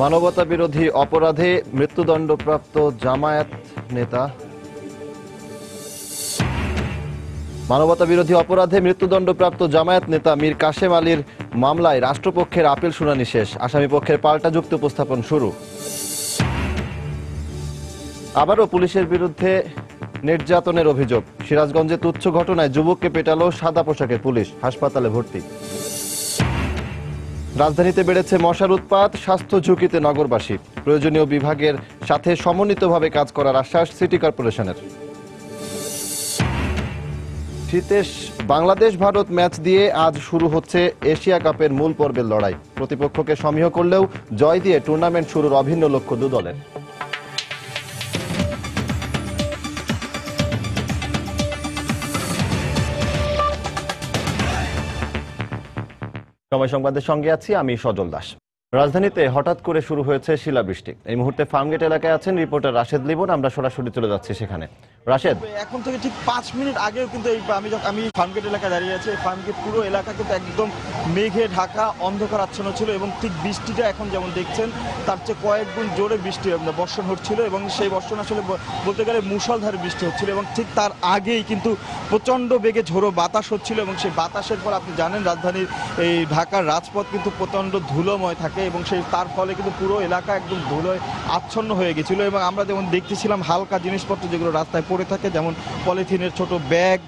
মানবতা বিরোধী অপরাধে মৃত্যুদণ্ডপ্রাপ্ত জামায়াত নেতা মীর কাশেম আলীর মামলায় রাষ্ট্রপক্ষের আপিল শুনানি শেষ। আসামি পক্ষের পাল্টা যুক্তি উপস্থাপন শুরু। আবারও পুলিশের বিরুদ্ধে নির্যাতনের অভিযোগ। সিরাজগঞ্জে তুচ্ছ ঘটনায় যুবককে পেটালো সাদা পোশাকের পুলিশ, হাসপাতালে ভর্তি। রাজধানীতে বেড়েছে মশার উৎপাত, স্বাস্থ্য ঝুঁকিতে নগরবাসী। প্রয়োজনীয় বিভাগের সাথে সমন্বিতভাবে কাজ করার আশ্বাস সিটি কর্পোরেশনের। শীতে বাংলাদেশ ভারত ম্যাচ দিয়ে আজ শুরু হচ্ছে এশিয়া কাপের মূল পর্বের লড়াই। প্রতিপক্ষকে সমীহ করলেও জয় দিয়ে টুর্নামেন্ট শুরুর অভিন্ন লক্ষ্য দু দলের। সময় সংবাদের সঙ্গে আছি আমি সজল দাস। রাজধানীতে হঠাৎ করে শুরু হয়েছে শিলাবৃষ্টি। এই মুহূর্তে ফার্মগেট এলাকায় আছেন রিপোর্টার রাশেদ লিবন। আমরা সরাসরি চলে যাচ্ছি সেখানে। রাশেদ, এখন থেকে ঠিক 5 মিনিট আগেও কিন্তু আমি ফার্মগেট এলাকায় দাঁড়িয়ে আছি। ফার্মগেট পুরো এলাকা কিন্তু একদম মেঘে ঢাকা, অন্ধকার আচ্ছন্ন ছিল এবং ঠিক বৃষ্টিটা এখন যেমন দেখছেন তার চেয়ে কয়েক গুণ জোরে বৃষ্টি বর্ষণ হচ্ছিল এবং সেই বর্ষণ আসলে বলতে গেলে মুষলধারে বৃষ্টি হচ্ছিল এবং ঠিক তার আগেই কিন্তু প্রচণ্ড বেগে ঝোড়ো বাতাস হচ্ছিল এবং সেই বাতাসের পর আপনি জানেন রাজধানীর এই ঢাকার রাজপথ কিন্তু প্রচণ্ড ধুলোময় থাকে এবং সেই তার ফলে কিন্তু পুরো এলাকা একদম ধুলোয় আচ্ছন্ন হয়ে গেছিলো এবং আমরা যেমন দেখতেছিলাম হালকা জিনিসপত্র যেগুলো রাস্তায় পড়ে থাকে, যেমন পলিথিনের ছোট ব্যাগ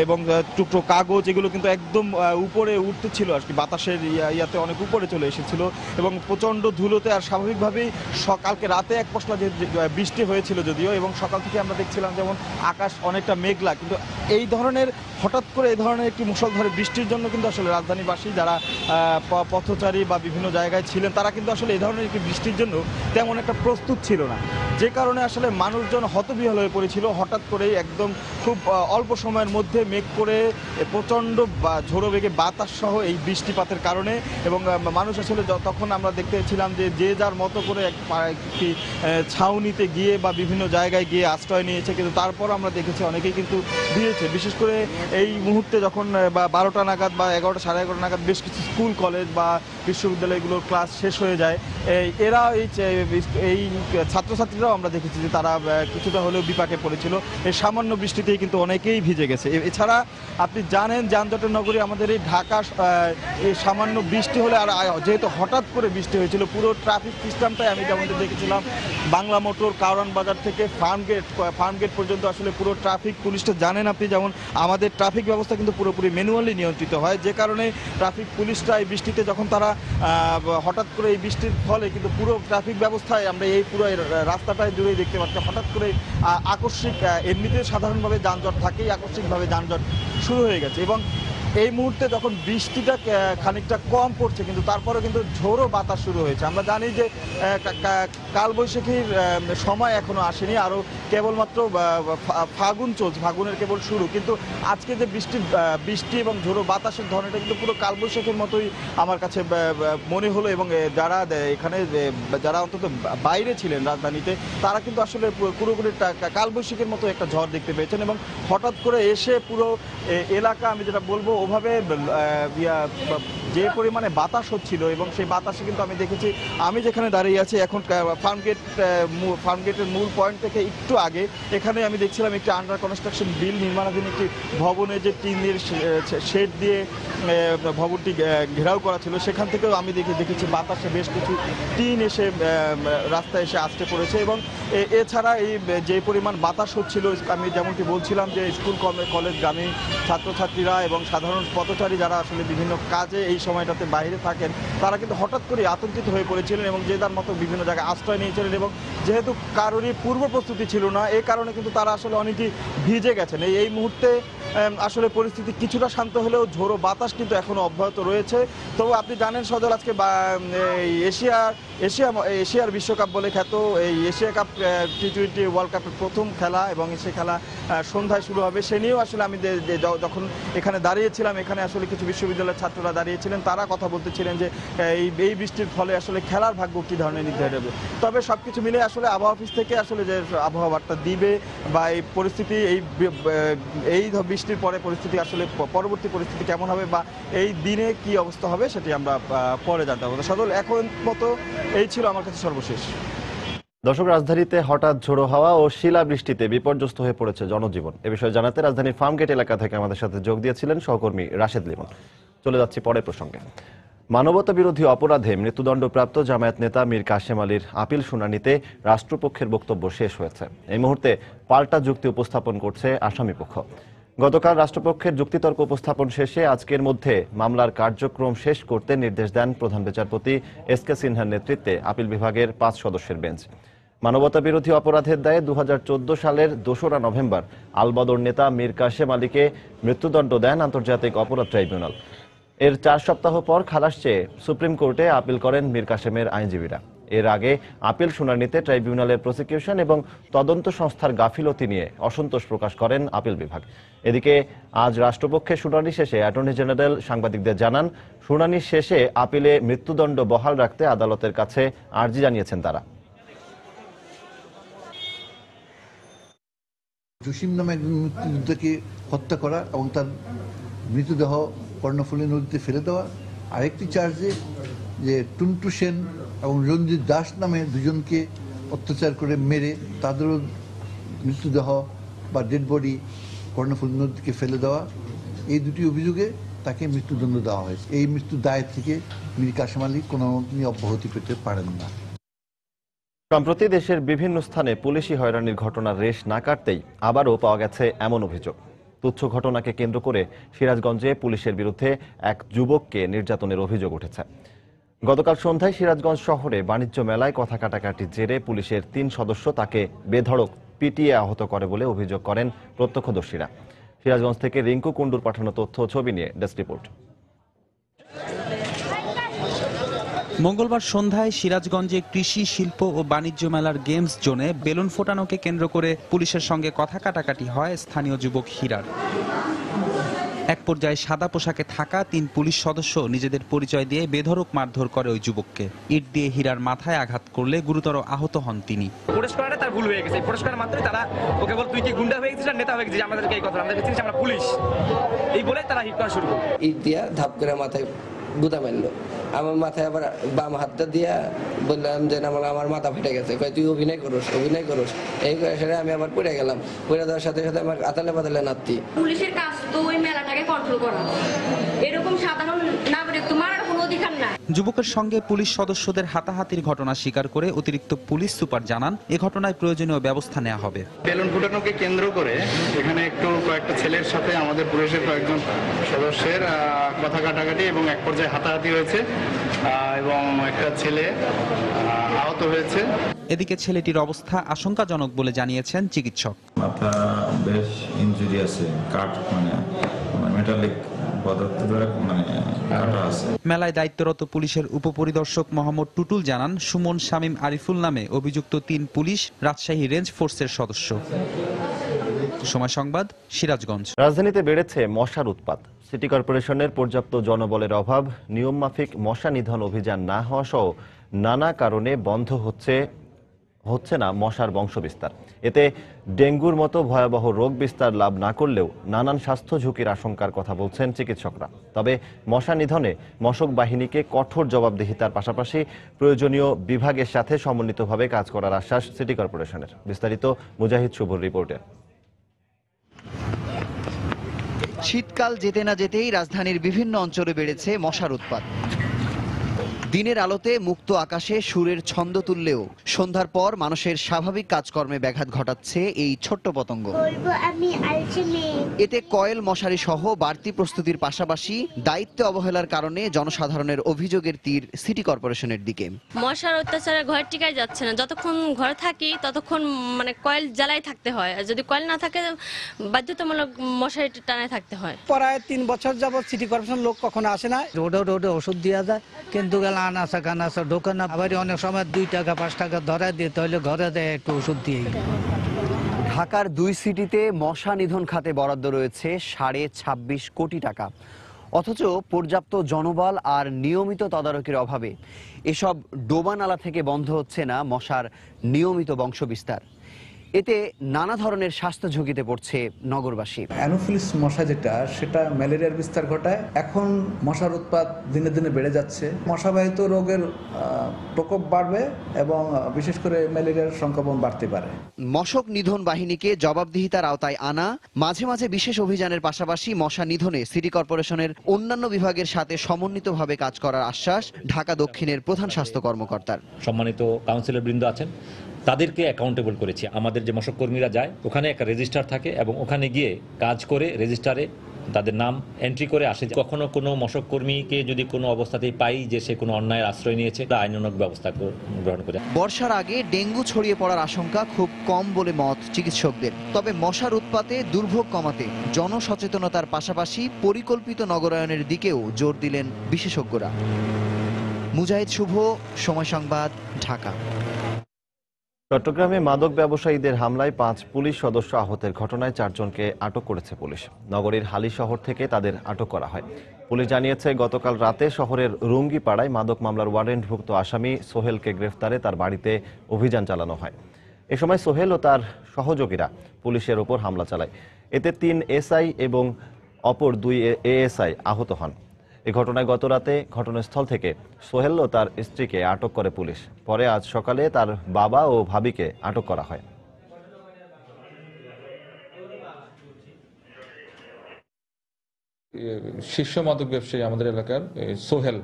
এবং টুকরো কাগজ, এগুলো কিন্তু একদম উপরে উঠতেছিল আর কি, বাতাসের ইয়াতে অনেক উপরে চলে এসেছিল এবং প্রচণ্ড ধুলোতে। আর স্বাভাবিকভাবেই সকালকে রাতে এক পশলা যে বৃষ্টি হয়েছিল যদিও, এবং সকাল থেকে আমরা দেখছিলাম যেমন আকাশ অনেকটা মেঘলা, কিন্তু এই ধরনের হঠাৎ করে এই ধরনের একটি মুষলধারে বৃষ্টির জন্য কিন্তু আসলে রাজধানীবাসী যারা পথচারী বা বিভিন্ন জায়গায় ছিলেন তারা কিন্তু আসলে এই ধরনের একটি বৃষ্টির জন্য তেমন একটা প্রস্তুত ছিল না, যে কারণে আসলে মানুষজন হতবিহ্বল হয়ে পড়েছিল। হঠাৎ করেই একদম খুব অল্প সময়ের মধ্যে মেঘ করে প্রচণ্ড ঝোড়ো বেগে বাতাস সহ এই বৃষ্টিপাতের কারণে, এবং মানুষ আসলে তখন আমরা দেখতেছিলাম যে যার মতো করে একটি ছাউনিতে গিয়ে বা বিভিন্ন জায়গায় গিয়ে আশ্রয় নিয়েছে, কিন্তু তারপর আমরা দেখেছি অনেকেই কিন্তু দিয়েছে। বিশেষ করে এই মুহূর্তে যখন বা 12টা নাগাদ বা 11টা সাড়ে 11টা নাগাদ বেশ কিছু স্কুল কলেজ বা বিশ্ববিদ্যালয়গুলোর ক্লাস শেষ হয়ে যায়, এরা এই ছাত্রছাত্রীরাও আমরা দেখেছি যে তারা কিছুটা হলেও বিপাকে পড়েছিল। এই সামান্য বৃষ্টিতেই কিন্তু অনেকেই ভিজে গেছে। এছাড়া আপনি জানেন যানজটের নগরী আমাদের এই ঢাকা, এই সামান্য বৃষ্টি হলে আর যেহেতু হঠাৎ করে বৃষ্টি হয়েছিল পুরো ট্রাফিক সিস্টেমটাই আমি যেমন দেখেছিলাম বাংলা মোটর, কারওয়ান বাজার থেকে ফার্মগেট পর্যন্ত আসলে পুরো ট্রাফিক পুলিশটা জানেন আপনি, যেমন আমাদের ট্রাফিক ব্যবস্থা কিন্তু পুরোপুরি ম্যানুয়ালি নিয়ন্ত্রিত হয়, যে কারণে ট্রাফিক পুলিশটা এই বৃষ্টিতে যখন তারা হঠাৎ করে এই বৃষ্টির ফলে কিন্তু পুরো ট্রাফিক ব্যবস্থায় আমরা এই পুরো রাস্তাটায় জুড়েই দেখতে পাচ্ছি হঠাৎ করে আকস্মিক, এমনিতে সাধারণভাবে যানজট থাকেই, আকস্মিকভাবে যানজট শুরু হয়ে গেছে। এবং এই মুহূর্তে যখন বৃষ্টিটা খানিকটা কম পড়ছে কিন্তু তারপরেও কিন্তু ঝোড়ো বাতাস শুরু হয়েছে। আমরা জানি যে কালবৈশাখীর সময় এখনো আসেনি, আরও কেবলমাত্র ফাগুন চলছে, ফাগুনের কেবল শুরু, কিন্তু আজকে যে বৃষ্টি এবং ঝোড়ো বাতাসের ধরনটা কিন্তু পুরো কালবৈশাখীর মতোই আমার কাছে মনে হলো। এবং যারা এখানে যারা অন্তত বাইরে ছিলেন রাজধানীতে তারা কিন্তু আসলে পুরোপুরি কালবৈশাখীর মতো একটা ঝড় দেখতে পেয়েছেন এবং হঠাৎ করে এসে পুরো এলাকা, আমি যেটা বলবো ওভাবে যে পরিমাণে বাতাস হচ্ছিল এবং সেই বাতাসে কিন্তু আমি দেখেছি, আমি যেখানে দাঁড়িয়ে আছি এখন ফার্মগেটের মূল পয়েন্ট থেকে একটু আগে, এখানে আমি দেখছিলাম একটি আন্ডার কনস্ট্রাকশন নির্মাণাধীন একটি ভবনে যে টিনের শেড দিয়ে ভবনটি ঘেরাও করা ছিল, সেখান থেকেও আমি দেখেছি বাতাসে বেশ কিছু টিন এসে রাস্তায় এসে আছড়ে পড়েছে। এবং এছাড়া এই যে পরিমাণ বাতাস হচ্ছিল, আমি যেমনটি বলছিলাম যে স্কুল কলেজগামী ছাত্রছাত্রীরা এবং সাধারণ পথচারী যারা আসলে বিভিন্ন কাজে এই সময়টাতে বাইরে থাকেন তারা কিন্তু হঠাৎ করে আতঙ্কিত হয়ে পড়েছিলেন এবং যে যার মতো বিভিন্ন জায়গায় আশ্রয় নিয়েছিলেন, এবং যেহেতু কারোরই পূর্ব প্রস্তুতি ছিল না এই কারণে কিন্তু তারা আসলে অনেকেই ভিজে গেছেন। এই মুহূর্তে আসলে পরিস্থিতি কিছুটা শান্ত হলেও ঝোড়ো বাতাস কিন্তু এখনো অব্যাহত রয়েছে। তবে আপনি জানেন সজল, আজকে এশিয়ার বিশ্বকাপ বলে খ্যাত এই এশিয়া কাপ টি-20 ওয়ার্ল্ড কাপের প্রথম খেলা এবং সে খেলা সন্ধ্যায় শুরু হবে। সে নিয়েও আসলে আমি যখন এখানে দাঁড়িয়েছিলাম, এখানে আসলে কিছু বিশ্ববিদ্যালয়ের ছাত্ররা দাঁড়িয়েছিলেন, তারা কথা বলতেছিলেন যে এই বৃষ্টির ফলে আসলে খেলার ভাগ্য কী ধরনের নির্ধারিত হবে। তবে সব কিছু মিলে আসলে আবহাওয়া অফিস থেকে আসলে যে আবহাওয়া বার্তা দিবে বা এই পরিস্থিতি এই বৃষ্টি বৃষ্টির পরে পরিস্থিতি আসলে পরবর্তী পরিস্থিতি কেমন হবে বা এই দিনে কি অবস্থা হবে সেটি আমরা পরে জানতে পারবো। সজল, এখন মতো এই ছিল আমার কাছে সর্বশেষ। দর্শক, রাজধানীতে হঠাৎ ঝোড়ো হাওয়া ও শিলাবৃষ্টিতে বিপর্যস্ত হয়ে পড়েছে জনজীবন। এ বিষয়ে জানাতে রাজধানীর ফার্মগেট এলাকা থেকে আমাদের সাথে যোগ দিয়েছিলেন সহকর্মী রাশেদ লিমন। চলে যাচ্ছি পরের প্রসঙ্গে। মানবতা বিরোধী অপরাধে মৃত্যুদণ্ডপ্রাপ্ত জামায়াত নেতা মীর কাশেম আলীর আপিল শুনানিতে রাষ্ট্রপক্ষের বক্তব্য শেষ হয়েছে। এই মুহূর্তে পাল্টা যুক্তি উপস্থাপন করছে আসামিপক্ষ। গতকাল রাষ্ট্রপক্ষের যুক্তিতর্ক উপস্থাপন শেষে আজকের মধ্যে মামলার কার্যক্রম শেষ করতে নির্দেশ দেন প্রধান বিচারপতি এস.কে. সিনহার নেতৃত্বে আপিল বিভাগের 5 সদস্যের বেঞ্চ। মানবতা বিরোধী অপরাধের দায়ে 2014 সালের 2রা নভেম্বর আলবদর নেতা মীর কাশেম আলীকে মৃত্যুদণ্ড দেন আন্তর্জাতিক অপরাধ ট্রাইব্যুনাল। এর 4 সপ্তাহ পর খালাস চেয়ে সুপ্রিম কোর্টে আপিল করেন মীর কাশেমের আইনজীবীরা। এর আগে আপিল শুনানিতে ট্রাইব্যুনালের প্রসিকিউশন এবং তদন্ত সংস্থার গাফিলতি নিয়ে অসন্তোষ প্রকাশ করেন আপিল বিভাগ। এদিকে আজ রাষ্ট্রপক্ষের শুনানি শেষে অ্যাটর্নি জেনারেল সাংবাদিকদের জানান, শুনানি শেষে আপিলে মৃত্যুদণ্ড বহাল রাখতে আদালতের কাছে আর্জি জানিয়েছেন তারা। জসিম নামে একজন মুক্তিযোদ্ধাকে হত্যা করা এবং তার মৃতদেহ কর্ণফুলী নদীতে ফেলে দেওয়া, আরেকটি চার্জে যে টুন্টু সেন এবং রঞ্জিত দাস নামে দুজনকে অত্যাচার করে মেরে তাদেরও মৃতদেহ বা ডেড বডি কর্ণফুলী নদীকে ফেলে দেওয়া, এই দুটি অভিযোগে তাকে মৃত্যুদণ্ড দেওয়া হয়েছে। এই মৃত্যু দায় থেকে মীর কাশেম আলী কোনো অব্যাহতি পেতে পারেন না। সম্প্রতি দেশের বিভিন্ন স্থানে পুলিশি হয়রানির ঘটনার রেশ না কাটতেই আবারও পাওয়া গেছে এমন অভিযোগ। তুচ্ছ ঘটনাকে কেন্দ্র করে সিরাজগঞ্জে পুলিশের বিরুদ্ধে এক যুবককে নির্যাতনের অভিযোগ উঠেছে। গতকাল সন্ধ্যায় সিরাজগঞ্জ শহরে বাণিজ্য মেলায় কথা কাটাকাটির জেরে পুলিশের 3 সদস্য তাকে বেধড়ক পিটিয়ে আহত করে বলে অভিযোগ করেন প্রত্যক্ষদর্শীরা। সিরাজগঞ্জ থেকে রিঙ্কু কুণ্ডুর পাঠানো তথ্য ও ছবি নিয়ে ডেস্ক রিপোর্ট। মঙ্গলবার সন্ধ্যায় সিরাজগঞ্জে কৃষি, শিল্প ও বাণিজ্য মেলার গেমস জোনে বেলুন ফোটানোকে কেন্দ্র করে পুলিশের সঙ্গে কথা কাটাকাটি হয় স্থানীয় যুবক হীরার। এক পর্যায়ে সাদা পোশাকে থাকা 3 পুলিশ সদস্য নিজেদের পরিচয় দিয়ে বেধড়ক মারধর করে ওই যুবককে। ইট দিয়ে হীরার মাথায় আঘাত করলে গুরুতর আহত হন তিনি। পুরস্কারটা তার ভুল হয়ে গেছে। পুরস্কার মাত্রই তারা ওকে বল, তুই কি গুন্ডা হয়ে গেছিস না নেতা হয়ে গেছিস, আমাদেরকে এই কথা, আমাদেরকে চিনিস আমরা পুলিশ, এই বলে তারা হিট করা শুরু করে। ইট দিয়া ধাপ করে মাথায় গুঁতা মারলো। আমার মাথায় আবার বাম হাতটা দিয়া বললাম যে আমার মাথা ফেটে গেছে, তুই অভিনয় করোস এই করে সেটা আমি আবার পড়ে গেলাম। পড়ে দেওয়ার সাথে সাথে আমার আতালে পাতালে নাতি। পুলিশের কাজ তো ওই মেলাটাকে কন্ট্রোল করা, এরকম সাধারণ নাগরিক তো মারার কোনো অধিকার নাই। যুবকের সঙ্গে পুলিশ সদস্যদের হাতাহাতির ঘটনা স্বীকার করে অতিরিক্ত পুলিশ সুপার জানান, এ ঘটনায় প্রয়োজনীয় ব্যবস্থা নেওয়া হবে। বেলুন ফুটানোকে কেন্দ্র করে এখানে কয়েকটা ছেলের সাথে আমাদের পুলিশের কয়েকজন সদস্যের কথা কাটাকাটি এবং এক পর্যায়ে হাতাহাতি হয়েছে এবং একটা ছেলে আহত হয়েছে। এদিকে ছেলেটির অবস্থা আশঙ্কাজনক বলে জানিয়েছেন চিকিৎসক। মাথা বেশ ইনজুরি আছে, কাট মানে মেটালিক পদার্থ দ্বারা কাটা আছে। মেলায় দায়িত্বরত পুলিশের উপপরিদর্শক মোহাম্মদ টুটুল জানান, সুমন শামীম আরিফুল নামে অভিযুক্ত 3 পুলিশ রাজশাহী রেঞ্জ ফোর্সের সদস্য। সময় সংবাদ, সিরাজগঞ্জ। রাজধানীতে বেড়েছে মশার উৎপাত। সিটি কর্পোরেশনের পর্যাপ্ত জনবলের অভাব, নিয়মমাফিক মশা নিধন অভিযান না হওয়া সহ নানা কারণে বন্ধ হচ্ছে না মশার বংশবিস্তার। এতে ডেঙ্গুর মতো ভয়াবহ রোগ বিস্তার লাভ না করলেও নানান স্বাস্থ্য ঝুঁকির আশঙ্কার কথা বলছেন চিকিৎসকরা। তবে মশা নিধনে মশক বাহিনীকে কঠোর জবাবদিহিতার পাশাপাশি প্রয়োজনীয় বিভাগের সাথে সমন্বিতভাবে কাজ করার আশ্বাস সিটি কর্পোরেশনের। বিস্তারিত মুজাহিদ শুভর রিপোর্টে। শীতকাল যেতে না যেতেই রাজধানীর বিভিন্ন অঞ্চলে বেড়েছে মশার উৎপাত। দিনের আলোতে মুক্ত আকাশে সুরের ছন্দ তুললেও সন্ধ্যার পর মানুষের স্বাভাবিক কাজকর্মে ব্যাঘাত ঘটাচ্ছে এই ছোট্ট পতঙ্গ। এতে কয়েল, মশারি সহ বাড়তি প্রস্তুতির পাশাপাশি দায়িত্বে অবহেলার কারণে জনসাধারণের অভিযোগের তীর সিটি কর্পোরেশনের দিকে। মশার অত্যাচারে ঘর টিকাই যাচ্ছে না, যতক্ষণ ঘরে থাকি ততক্ষণ কয়েল জ্বালাই থাকতে হয়, আর যদি কয়েল না থাকে বাধ্যতামূলক মশারি টানায় থাকতে হয়। প্রায় 3 বছর যাবত সিটি কর্পোরেশন লোক কখনো আসে না। রোডে ওষুধ দেওয়া যায়, কিন্তু আনাসা কানাসা ঢোকে না। আবার অনেক সময় 2 টাকা 5 টাকা ধরা দিয়ে তাহলে ঘরে দেয় একটু ওষুধ দিয়ে। ঢাকার 2 সিটিতে মশা নিধন খাতে বরাদ্দ রয়েছে 26.5 কোটি টাকা, অথচ পর্যাপ্ত জনবল আর নিয়মিত তদারকির অভাবে এসব ডোবা নালা থেকে বন্ধ হচ্ছে না মশার নিয়মিত বংশবিস্তার। এতে নানা ধরনের স্বাস্থ্য ঝুঁকিতে পড়ছে নগরবাসী। অ্যানোফিলিস মশা যেটা, সেটা ম্যালেরিয়ার বিস্তার ঘটায়। এখন মশার উৎপাত দিনে দিনে বেড়ে যাচ্ছে। মশাবাহিত রোগের প্রকোপ বাড়বে এবং বিশেষ করে ম্যালেরিয়ার সংক্রমণ বাড়তে পারে। মশক নিধন বাহিনীকে জবাবদিহিতার আওতায় আনা, মাঝে মাঝে বিশেষ অভিযানের পাশাপাশি মশা নিধনে সিটি কর্পোরেশনের অন্যান্য বিভাগের সাথে সমন্বিতভাবে কাজ করার আশ্বাস ঢাকা দক্ষিণের প্রধান স্বাস্থ্য কর্মকর্তার। সম্মানিত কাউন্সিলর বৃন্দ আছেন, তাদেরকে অ্যাকাউন্টেবল করেছি। আমাদের যে মশক কর্মীরা যায়, ওখানে একটা রেজিস্টার থাকে এবং ওখানে গিয়ে কাজ করে রেজিস্টারে তাদের নাম এন্ট্রি করে আসে। কখনো কোনো মশক কর্মীকে যদি কোনো অবস্থাতেই পাই যে সে কোনো অন্যায়ের আশ্রয় নিয়েছে, তা আইনানুগ ব্যবস্থা গ্রহণ করে। বর্ষার আগে ডেঙ্গু ছড়িয়ে পড়ার আশঙ্কা খুব কম বলে মত চিকিৎসকদের। তবে মশার উৎপাতে দুর্ভোগ কমাতে জনসচেতনতার পাশাপাশি পরিকল্পিত নগরায়নের দিকেও জোর দিলেন বিশেষজ্ঞরা। মুজাহিদ শুভ, সময় সংবাদ, ঢাকা। চট্টগ্রামে মাদক ব্যবসায়ীদের হামলায় 5 পুলিশ সদস্য আহতের ঘটনায় 4 জনকে আটক করেছে পুলিশ। নগরীর হালি শহর থেকে তাদের আটক করা হয়। পুলিশ জানিয়েছে, গতকাল রাতে শহরের রুঙ্গিপাড়ায় মাদক মামলার ওয়ারেন্টভুক্ত আসামি সোহেলকে গ্রেফতারে তার বাড়িতে অভিযান চালানো হয়। এ সময় সোহেল ও তার সহযোগীরা পুলিশের ওপর হামলা চালায়। এতে 3 এসআই এবং অপর 2 এএসআই আহত হন। এই ঘটনায় গত রাতে ঘটনাস্থল থেকে সোহেল ও তার স্ত্রীকে আটক করে পুলিশ। পরে আজ সকালে তার বাবা ও ভাবিকে আটক করা হয়। শীর্ষ মাদক ব্যবসায়ী আমাদের এলাকার সোহেল,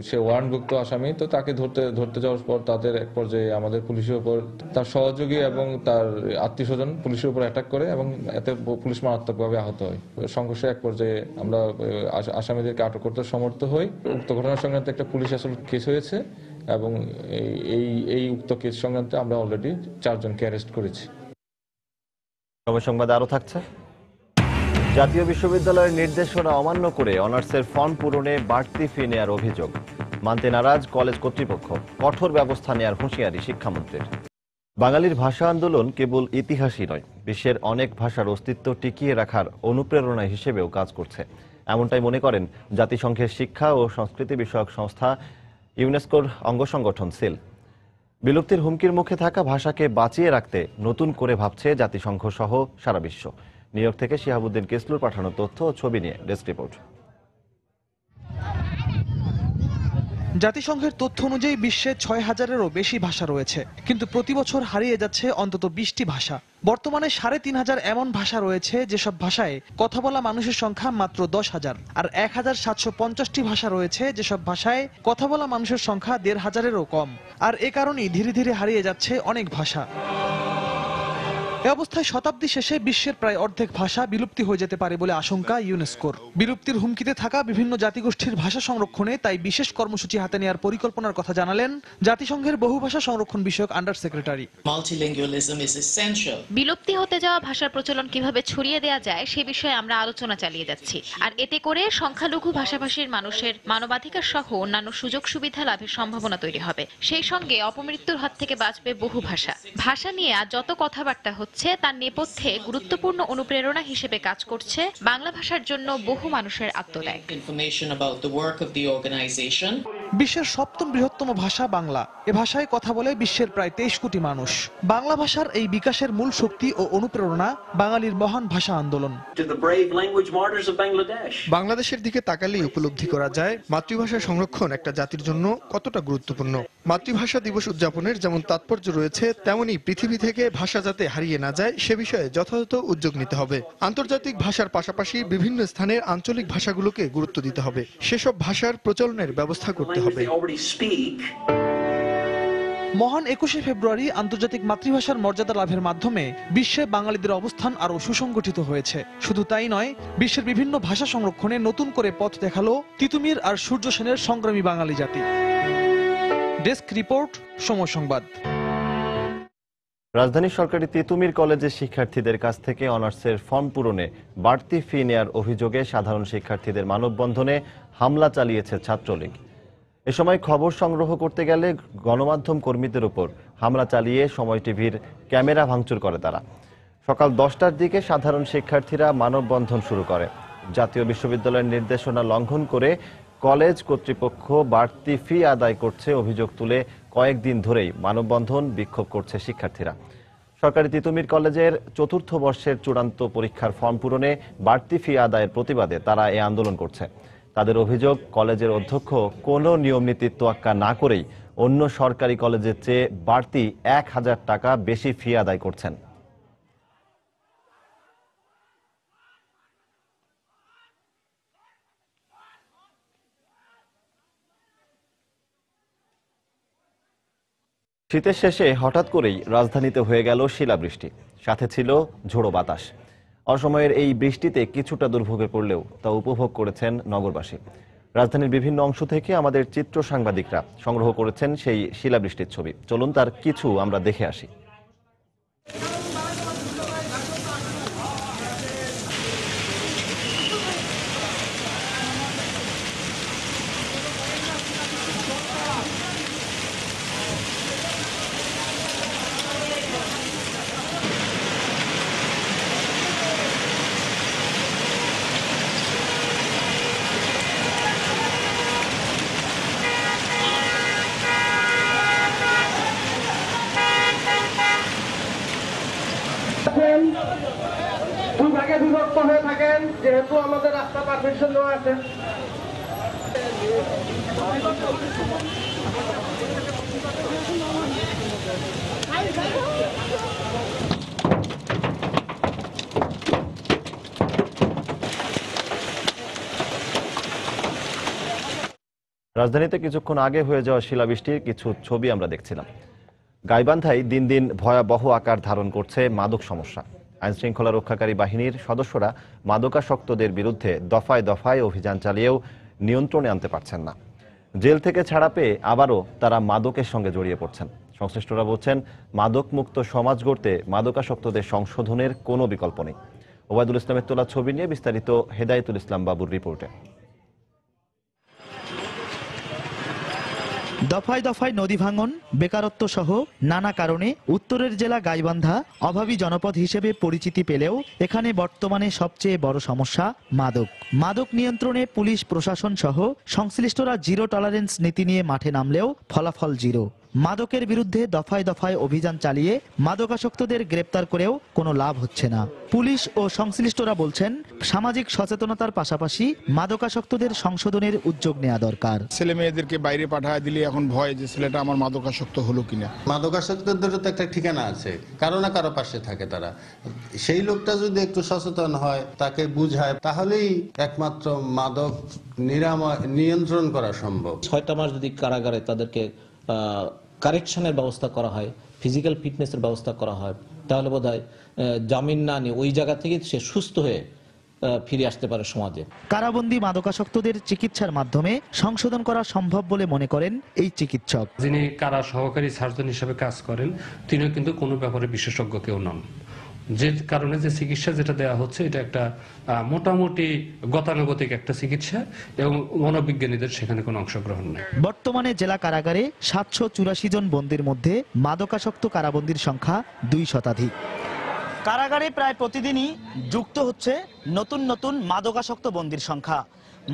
সে ওয়ারেন্টভুক্ত আসামি। তো তাকে ধরতে যাওয়ার পর তাদের এক পর্যায়ে আমাদের পুলিশের উপর, তার সহযোগী এবং তার আত্মীয় স্বজন পুলিশের উপর অ্যাটাক করে এবং এতে পুলিশ মারাত্মকভাবে আহত হয়। সংঘর্ষে এক পর্যায়ে আমরা আসামিদেরকে আটক করতে সমর্থ হই। উক্ত ঘটনা সংক্রান্তে একটা পুলিশ আসলে কেস হয়েছে এবং এই উক্ত কেস সংক্রান্তে আমরা অলরেডি 4 জনকে অ্যারেস্ট করেছি। সময় সংবাদে আরো থাকছে, জাতীয় বিশ্ববিদ্যালয়ের নির্দেশনা অমান্য করে অনার্সের ফর্ম পূরণে বাড়তি ফি নেয়ার অভিযোগ। মানতে নারাজ কলেজ কর্তৃপক্ষ, কঠোর ব্যবস্থা নেয়ার হুঁশিয়ারি শিক্ষামন্ত্রীর। বাঙালির ভাষা আন্দোলন কেবল ইতিহাসই নয়, বিশ্বের অনেক ভাষার অস্তিত্ব টিকিয়ে রাখার অনুপ্রেরণা হিসেবেও কাজ করছে। এমনটাই মনে করেন জাতিসংঘের শিক্ষা ও সংস্কৃতি বিষয়ক সংস্থা ইউনেস্কোর অঙ্গ সংগঠন সিল। বিলুপ্তির হুমকির মুখে থাকা ভাষাকে বাঁচিয়ে রাখতে নতুন করে ভাবছে জাতিসংঘ সহ সারা বিশ্ব। নিউ ইয়র্ক থেকে শিহাবুদ্দিন কেসলুর পাঠানো তথ্য ও ছবি নিয়ে ডেস্ক রিপোর্ট। জাতিসংঘের তথ্য অনুযায়ী বিশ্বে 6000-এরও বেশি ভাষা রয়েছে, কিন্তু প্রতি বছর হারিয়ে যাচ্ছে অন্তত 20টি ভাষা। বর্তমানে 3500 এমন ভাষা রয়েছে যেসব ভাষায় কথা বলা মানুষের সংখ্যা মাত্র 10,000, আর 1750টি ভাষা রয়েছে যেসব ভাষায় কথা বলা মানুষের সংখ্যা 1500-এরও কম। আর এ কারণেই ধীরে ধীরে হারিয়ে যাচ্ছে অনেক ভাষা। এ অবস্থায় শতাব্দী শেষে বিশ্বের প্রায় অর্ধেক ভাষা বিলুপ্তি হয়ে যেতে পারে বলে আশঙ্কা ইউনেস্কোর। বিলুপ্তির হুমকিতে থাকা বিভিন্ন জাতিগোষ্ঠীর ভাষা সংরক্ষণে তাই বিশেষ কর্মসূচি হাতে নেওয়ার পরিকল্পনার কথা জানালেন জাতিসংঘের বহুভাষা সংরক্ষণ বিষয়ক আন্ডার সেক্রেটারি। বিলুপ্তি হতে যাওয়া ভাষার প্রচলন কিভাবে ছড়িয়ে দেওয়া যায় সে বিষয়ে আমরা আলোচনা চালিয়ে যাচ্ছি। আর এতে করে সংখ্যালঘু ভাষাভাষীর মানুষের মানবাধিকার সহ অন্যান্য সুযোগ সুবিধা লাভের সম্ভাবনা তৈরি হবে। সেই সঙ্গে অপমৃত্যুর হাত থেকে বাঁচবে বহু ভাষা। ভাষা নিয়ে আজ যত কথাবার্তা তার নেপথ্যে গুরুত্বপূর্ণ অনুপ্রেরণা হিসেবে কাজ করছে বাংলা ভাষার জন্য বহু মানুষের আত্মত্যাগ। বিশ্বের 7ম বৃহত্তম ভাষা বাংলা। এ ভাষায় কথা বলে বিশ্বের প্রায় 23 কোটি মানুষ। বাংলা ভাষার এই বিকাশের মূল শক্তি ও অনুপ্রেরণা বাঙালির মহান ভাষা আন্দোলন। বাংলাদেশের দিকে তাকালেই উপলব্ধি করা যায় মাতৃভাষা সংরক্ষণ একটা জাতির জন্য কতটা গুরুত্বপূর্ণ। মাতৃভাষা দিবস উদযাপনের যেমন তাৎপর্য রয়েছে, তেমনি পৃথিবী থেকে ভাষা যাতে হারিয়ে না যায় সে বিষয়ে যথাযথ উদ্যোগ নিতে হবে। আন্তর্জাতিক ভাষার পাশাপাশি বিভিন্ন স্থানের আঞ্চলিক ভাষাগুলোকে গুরুত্ব দিতে হবে। সেসব ভাষার প্রচলনের ব্যবস্থা করতে হবে। মহান 21শে ফেব্রুয়ারি আন্তর্জাতিক মাতৃভাষার মর্যাদা লাভের মাধ্যমে বিশ্বে বাঙালিদের অবস্থান আরও সুসংগঠিত হয়েছে। শুধু তাই নয়, বিশ্বের বিভিন্ন ভাষা সংরক্ষণে নতুন করে পথ দেখালো তিতুমির আর সূর্য সেনের সংগ্রামী বাঙালি জাতি। ডেস্ক রিপোর্ট, সময় সংবাদ। রাজধানীর সরকারি তিতুমির কলেজের শিক্ষার্থীদের কাছ থেকে অনার্সের ফর্ম পূরণে বাড়তি ফি নেয়ার অভিযোগে সাধারণ শিক্ষার্থীদের মানববন্ধনে হামলা চালিয়েছে ছাত্রলীগ। এ সময় খবর সংগ্রহ করতে গেলে গণমাধ্যম কর্মীদের উপর হামলা চালিয়ে সময় টিভির ক্যামেরা ভাঙচুর করে তারা। সকাল 10টার দিকে সাধারণ শিক্ষার্থীরা মানববন্ধন শুরু করে। জাতীয় বিশ্ববিদ্যালয়ের নির্দেশনা লঙ্ঘন করে কলেজ কর্তৃপক্ষ বাড়তি ফি আদায় করছে অভিযোগ তুলে কয়েকদিন ধরেই মানববন্ধন বিক্ষোভ করছে শিক্ষার্থীরা। সরকারি তিতুমির কলেজের চতুর্থ বর্ষের চূড়ান্ত পরীক্ষার ফর্ম পূরণে বাড়তি ফি আদায়ের প্রতিবাদে তারা এই আন্দোলন করছে। তাদের অভিযোগ, কলেজের অধ্যক্ষ কোনো নিয়মনীতির তোয়াক্কা না করেই অন্য সরকারি কলেজের চেয়ে বাড়তি 1000 টাকা বেশি ফি আদায় করছেন। শীতের শেষে হঠাৎ করেই রাজধানীতে হয়ে গেল শিলাবৃষ্টি, সাথে ছিল ঝোড়ো বাতাস। অসময়ের এই বৃষ্টিতে কিছুটা দুর্ভোগে পড়লেও তা উপভোগ করেছেন নগরবাসী। রাজধানীর বিভিন্ন অংশ থেকে আমাদের চিত্র সাংবাদিকরা সংগ্রহ করেছেন সেই শিলাবৃষ্টির ছবি। চলুন তার কিছু আমরা দেখে আসি। দুই ভাগে বিভক্ত হয়ে থাকেন, যেহেতু আমাদের রাস্তা পারমিশন দেওয়া আছে। রাজধানীতে কিছুক্ষণ আগে হয়ে যাওয়া শিলাবৃষ্টির কিছু ছবি আমরা দেখছিলাম। গাইবান্ধায় দিন দিন ভয়াবহ আকার ধারণ করছে মাদক সমস্যা। আইনশৃঙ্খলা রক্ষাকারী বাহিনীর সদস্যরা মাদকাসক্তদের বিরুদ্ধে দফায় দফায় অভিযান চালিয়েও নিয়ন্ত্রণে আনতে পারছেন না। জেল থেকে ছাড়া পেয়ে আবারও তারা মাদকের সঙ্গে জড়িয়ে পড়ছেন। সংশ্লিষ্টরা বলছেন, মাদক মুক্ত সমাজ গড়তে মাদকাসক্তদের সংশোধনের কোনো বিকল্প নেই। ওবায়দুল ইসলামের তোলা ছবি নিয়ে বিস্তারিত হেদায়েতুল ইসলাম বাবুর রিপোর্টে। দফায় দফায় নদী ভাঙন, বেকারত্ব সহ নানা কারণে উত্তরের জেলা গাইবান্ধা অভাবী জনপদ হিসেবে পরিচিতি পেলেও এখানে বর্তমানে সবচেয়ে বড় সমস্যা মাদক। মাদক নিয়ন্ত্রণে পুলিশ প্রশাসন সহ সংশ্লিষ্টরা জিরো টলারেন্স নীতি নিয়ে মাঠে নামলেও ফলাফল জিরো। মাদকের বিরুদ্ধে দফায় দফায় অভিযান চালিয়ে মাদকাসক্তদের গ্রেপ্তার করেও কোনো লাভ হচ্ছে না। পুলিশ ও সংশ্লিষ্টরা বলছেন, সামাজিক সচেতনতার পাশাপাশি মাদকাসক্তদের সংশোধনের উদ্যোগ নেওয়া দরকার। ছেলে মেয়েদেরকে বাইরে পাঠায় দিলে এখন ভয় যে ছেলেটা আমার মাদকাসক্ত হলো কিনা। মাদকাসক্তদেরও তো একটা ঠিকানা আছে, কারো না কারো পাশে থাকে তারা। সেই লোকটা যদি একটু সচেতন হয়, তাকে বুঝায়, তাহলেই একমাত্র মাদক নিয়ন্ত্রণ করা সম্ভব। 6টা মাস যদি কারাগারে তাদেরকে কারেকশনের ব্যবস্থা করা হয়, ফিজিক্যাল ফিটনেসের ব্যবস্থা করা হয়, তাহলে বোধহয় জামিন না নিয়ে ওই জায়গা থেকে সে সুস্থ হয়ে ফিরে আসতে পারে সমাজে। কারাবন্দী মাদকাসক্তদের চিকিৎসার মাধ্যমে সংশোধন করা সম্ভব বলে মনে করেন এই চিকিৎসক। যিনি কারা সহকারী সার্জন হিসেবে কাজ করেন, তিনিও কিন্তু কোনো ব্যাপারে বিশেষজ্ঞ কেউ নন। যে কারণে যে চিকিৎসা যেটা দেওয়া হচ্ছে, এটা একটা মোটামুটি গতানুগতিক একটা চিকিৎসা এবং মনোবিজ্ঞানীদের সেখানে কোনো অংশগ্রহণ নেই। বর্তমানে জেলা কারাগারে 784 জন বন্দীর মধ্যে মাদকাসক্ত কারাবন্দীর সংখ্যা 2 শতাধিক। কারাগারে প্রায় প্রতিদিনই যুক্ত হচ্ছে নতুন নতুন মাদকাসক্ত বন্দীর সংখ্যা।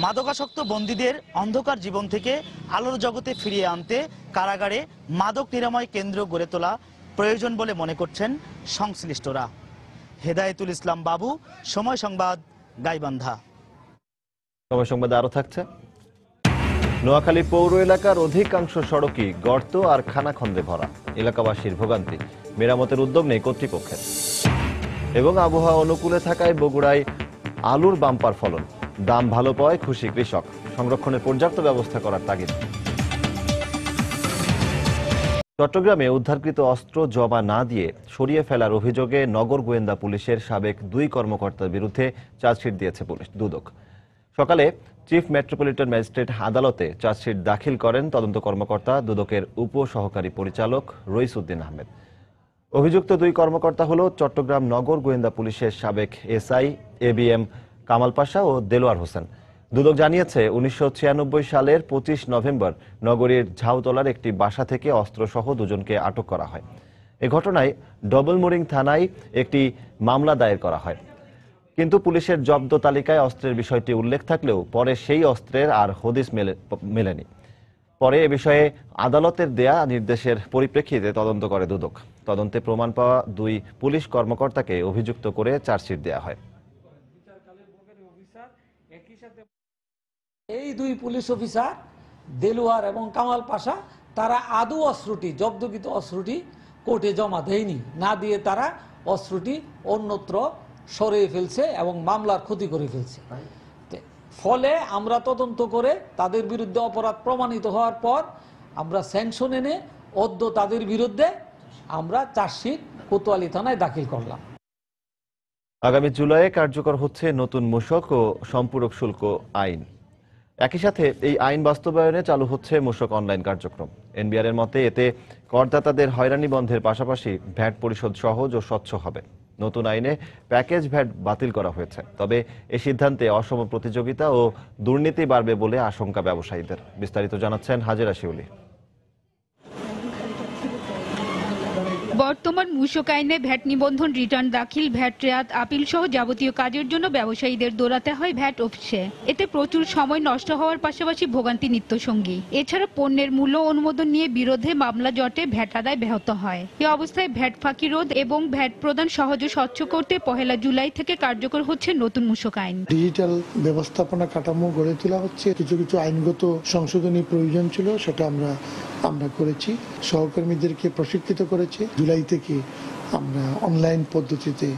মাদকাসক্ত বন্দীদের অন্ধকার জীবন থেকে আলোর জগতে ফিরিয়ে আনতে কারাগারে মাদক নিরাময় কেন্দ্র গড়ে তোলা প্রয়োজন বলে মনে করছেন সংশ্লিষ্টরা। হেদায়েতুল ইসলাম বাবু, সময় সংবাদ, গাইবান্ধা। সময় সংবাদে আরো থাকছে, নোয়াখালী পৌর এলাকার অধিকাংশ সড়কই গর্ত আর খানাখন্দে ভরা। এলাকাবাসীর ভোগান্তি, মেরামতের উদ্যোগ নেই কর্তৃপক্ষের। এবং আবহাওয়া অনুকূলে থাকায় বগুড়ায় আলুর বাম্পার ফলন, দাম ভালো পায় খুশি কৃষক। সংরক্ষণের পর্যাপ্ত ব্যবস্থা করার তাগিদ। চট্টগ্রামে উদ্ধারকৃত অস্ত্র জমা না দিয়ে সরিয়ে ফেলার অভিযোগে নগর গোয়েন্দা পুলিশের সাবেক 2 কর্মকর্তার বিরুদ্ধে চার্জশিট দিয়েছে পুলিশ দুদক। সকালে চিফ মেট্রোপলিটন ম্যাজিস্ট্রেট আদালতে চার্জশিট দাখিল করেন তদন্ত কর্মকর্তা দুদকের উপ সহকারী পরিচালক রইস উদ্দিন আহমেদ। অভিযুক্ত 2 কর্মকর্তা হল চট্টগ্রাম নগর গোয়েন্দা পুলিশের সাবেক এসআই এবিএম কামাল পাশা ও দেলোয়ার হোসেন। দুদক জানিয়েছে, 1996 সালের 25 নভেম্বর নগরীর ঝাউতলার একটি বাসা থেকে অস্ত্রসহ 2 জনকে আটক করা হয়। এ ঘটনায় ডবলমোরিং থানায় একটি মামলা দায়ের করা হয়। কিন্তু পুলিশের জব্দ তালিকায় অস্ত্রের বিষয়টি উল্লেখ থাকলেও পরে সেই অস্ত্রের আর হদিস মেলেনি। পরে এ বিষয়ে আদালতের দেয়া নির্দেশের পরিপ্রেক্ষিতে তদন্ত করে দুদক। তদন্তে প্রমাণ পাওয়া 2 পুলিশ কর্মকর্তাকে অভিযুক্ত করে চার্জশিট দেয়া হয়। এই 2 পুলিশ অফিসার দেলোয়ার এবং কামাল পাশা তারা আদৌ অস্ত্রটি জব্দকৃত অস্ত্রটি কোর্টে জমা দেয়নি, না দিয়ে তারা অস্ত্রটি অন্যত্র সরিয়ে ফেলছে এবং মামলার ক্ষতি করে ফেলছে। ফলে আমরা তদন্ত করে তাদের বিরুদ্ধে অপরাধ প্রমাণিত হওয়ার পর আমরা স্যাংশন এনে অদ্য তাদের বিরুদ্ধে আমরা চার্জশিট কোতোয়ালি থানায় দাখিল করলাম। আগামী জুলাইয়ে কার্যকর হচ্ছে নতুন মূসক ও সম্পূরক শুল্ক আইন। একই সাথে এই আইন বাস্তবায়নে চালু হচ্ছে মূসক অনলাইন কার্যক্রম। এনবিআর এর মতে এতে করদাতাদের হয়রানি বন্ধের পাশাপাশি ভ্যাট পরিশোধ সহজ ও স্বচ্ছ হবে। নতুন আইনে প্যাকেজ ভ্যাট বাতিল করা হয়েছে, তবে এই সিদ্ধান্তে অসম প্রতিযোগিতা ও দুর্নীতি বাড়বে বলে আশঙ্কা ব্যবসায়ীদের। বিস্তারিত জানাচ্ছেন হাজেরা শিউলি। বর্তমান মূসক আইনে ভ্যাট নিবন্ধন, রিটার্ন দাখিল, ভ্যাট রেয়াত আপিল সহ যাবতীয় কাজের জন্য ব্যবসায়ীদের দৌড়াতে হয় ভ্যাট অফিসে। এতে প্রচুর সময় নষ্ট হওয়ার পাশাপাশি ভোগান্তি নিত্যসঙ্গী। এছাড়া পণ্যের মূল্য অনুমোদন নিয়ে বিরোধে মামলা জটে ভ্যাট আদায় ব্যাহত হয়। এ অবস্থায় ভ্যাট ফাঁকি রোধ এবং ভ্যাট প্রদান সহজ ও স্বচ্ছ করতে 1 জুলাই থেকে কার্যকর হচ্ছে নতুন মূসক আইন। ডিজিটাল ব্যবস্থাপনা কাঠামো গড়ে তোলা হচ্ছে। কিছু কিছু আইনগত সংশোধনী প্রয়োজন ছিল, সেটা আমরা করেছি। সহকর্মীদেরকে প্রশিক্ষিত করেছি। জুলাই থেকে আমরা অনলাইন পদ্ধতিতে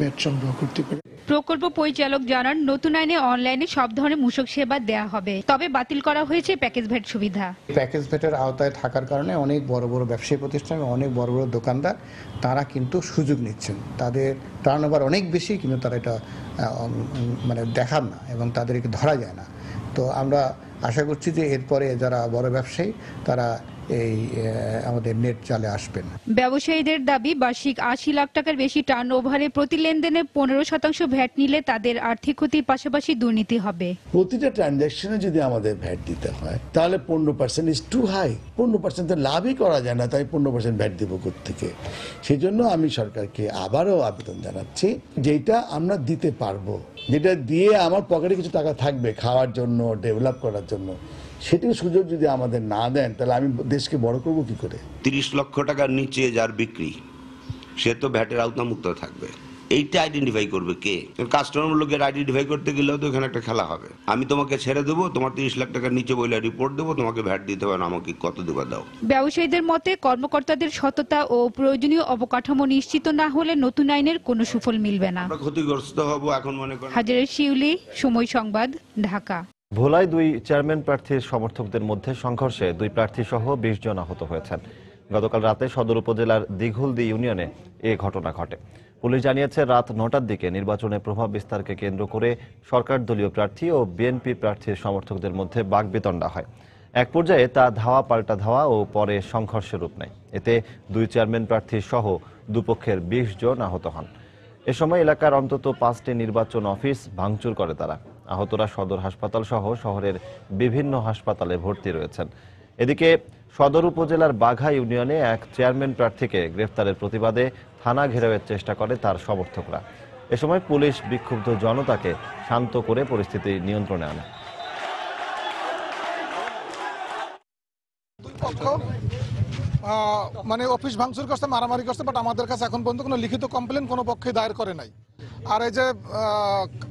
ভ্যাট সংগ্রহ করতে পারি। প্রকল্প পরিচালক জানান, নতুন আইনে অনলাইনে সব ধরনের মূসক সেবা দেয়া হবে, তবে বাতিল করা হয়েছে প্যাকেজ ভ্যাট সুবিধা। প্যাকেজ ভ্যাটের আওতায় থাকার কারণে অনেক বড় বড় ব্যবসায়ী প্রতিষ্ঠান, অনেক বড় বড় দোকানদার তারা কিন্তু সুযোগ নিচ্ছেন। তাদের টার্নওভার অনেক বেশি, কিন্তু তারা এটা দেখান না এবং তাদেরকে ধরা যায় না। তো আমরা আশা করছি যে এরপরে যারা বড় ব্যবসায়ী তারা এই আমাদের নেট চালে আসবেন। ব্যবসায়ীদের দাবি, বার্ষিক 80 লাখ টাকার বেশি টার্নওভারে প্রতি লেনদেনে 15% ভ্যাট নিলে তাদের আর্থিক ক্ষতির পাশাপাশি দুর্নীতি হবে। প্রতিটা ট্রানজাকশনে যদি আমাদের ভ্যাট দিতে হয় তাহলে 15% ইজ টু হাই। 15% লাভই করা যায় না, তাই 15% ভ্যাট দেবো কোত্থেকে? সেই জন্য আমি সরকারকে আবারও আবেদন জানাচ্ছি, যেটা আমরা দিতে পারবো, যেটা দিয়ে আমার পকেটে কিছু টাকা থাকবে খাওয়ার জন্য, ডেভেলপ করার জন্য, সেটির সুযোগ যদি আমাদের না দেন তাহলে আমি দেশকে বড় করব কি করে? 30 লক্ষ টাকার নিচে যার বিক্রি, সে তো ভ্যাটের আওতামুক্ত থাকবে। এইটা আইডেন্টিফাই করবে কে? কাস্টমার লোকের আইডেন্টিফাই করতে গেলেও তো এখানে একটা খেলা হবে। আমি তোমাকে ছেড়ে দেবো, তোমার 30 লাখ টাকার নিচে বলে রিপোর্ট দেবো, তোমাকে ভ্যাট দিতে হবে না, আমাকে কত দেবা দাও। ব্যবসায়ীদের মতে, কর্মকর্তাদের সততা ও প্রয়োজনীয় অবকাঠামো নিশ্চিত না হলে নতুন আইনের কোনো সুফল মিলবে না। ক্ষতিগ্রস্ত হব এখন মনে করেন। হাজেরা শিউলি, সময় সংবাদ, ঢাকা। ভোলায় 2 চেয়ারম্যান প্রার্থীর সমর্থকদের মধ্যে সংঘর্ষে 2 প্রার্থী সহ 20 জন আহত হয়েছেন। গতকাল রাতে সদর উপজেলার দিঘুলদি ইউনিয়নে এ ঘটনা ঘটে। পুলিশ জানিয়েছে, রাত 9টার দিকে নির্বাচনে প্রভাব বিস্তারকে কেন্দ্র করে সরকার দলীয় প্রার্থী ও বিএনপি প্রার্থীর সমর্থকদের মধ্যে বাকবিতণ্ডা হয়। এক পর্যায়ে তা ধাওয়া পাল্টা ধাওয়া ও পরে সংঘর্ষের রূপ নেয়। এতে 2 চেয়ারম্যান প্রার্থী সহ দুপক্ষের 20 জন আহত হন। এ সময় এলাকার অন্তত 5টি নির্বাচন অফিস ভাঙচুর করে তারা। আহতরা সদর হাসপাতাল সহ শহরের বিভিন্ন হাসপাতালে ভর্তি রয়েছেন। এদিকে সদর উপজেলার বাঘা ইউনিয়নে এক চেয়ারম্যান প্রার্থীকে গ্রেফতারের প্রতিবাদে থানা ঘেরাওয়ের চেষ্টা করে তার সমর্থকরা। এ সময় পুলিশ বিক্ষুব্ধ জনতাকে শান্ত করে পরিস্থিতি নিয়ন্ত্রণে আনে। অফিস ভাঙচুর করছে, মারামারি করছে, বাট আমাদের কাছে এখন পর্যন্ত কোনো লিখিত কমপ্লেন কোনো পক্ষে দায়ের করে নাই। আর এই যে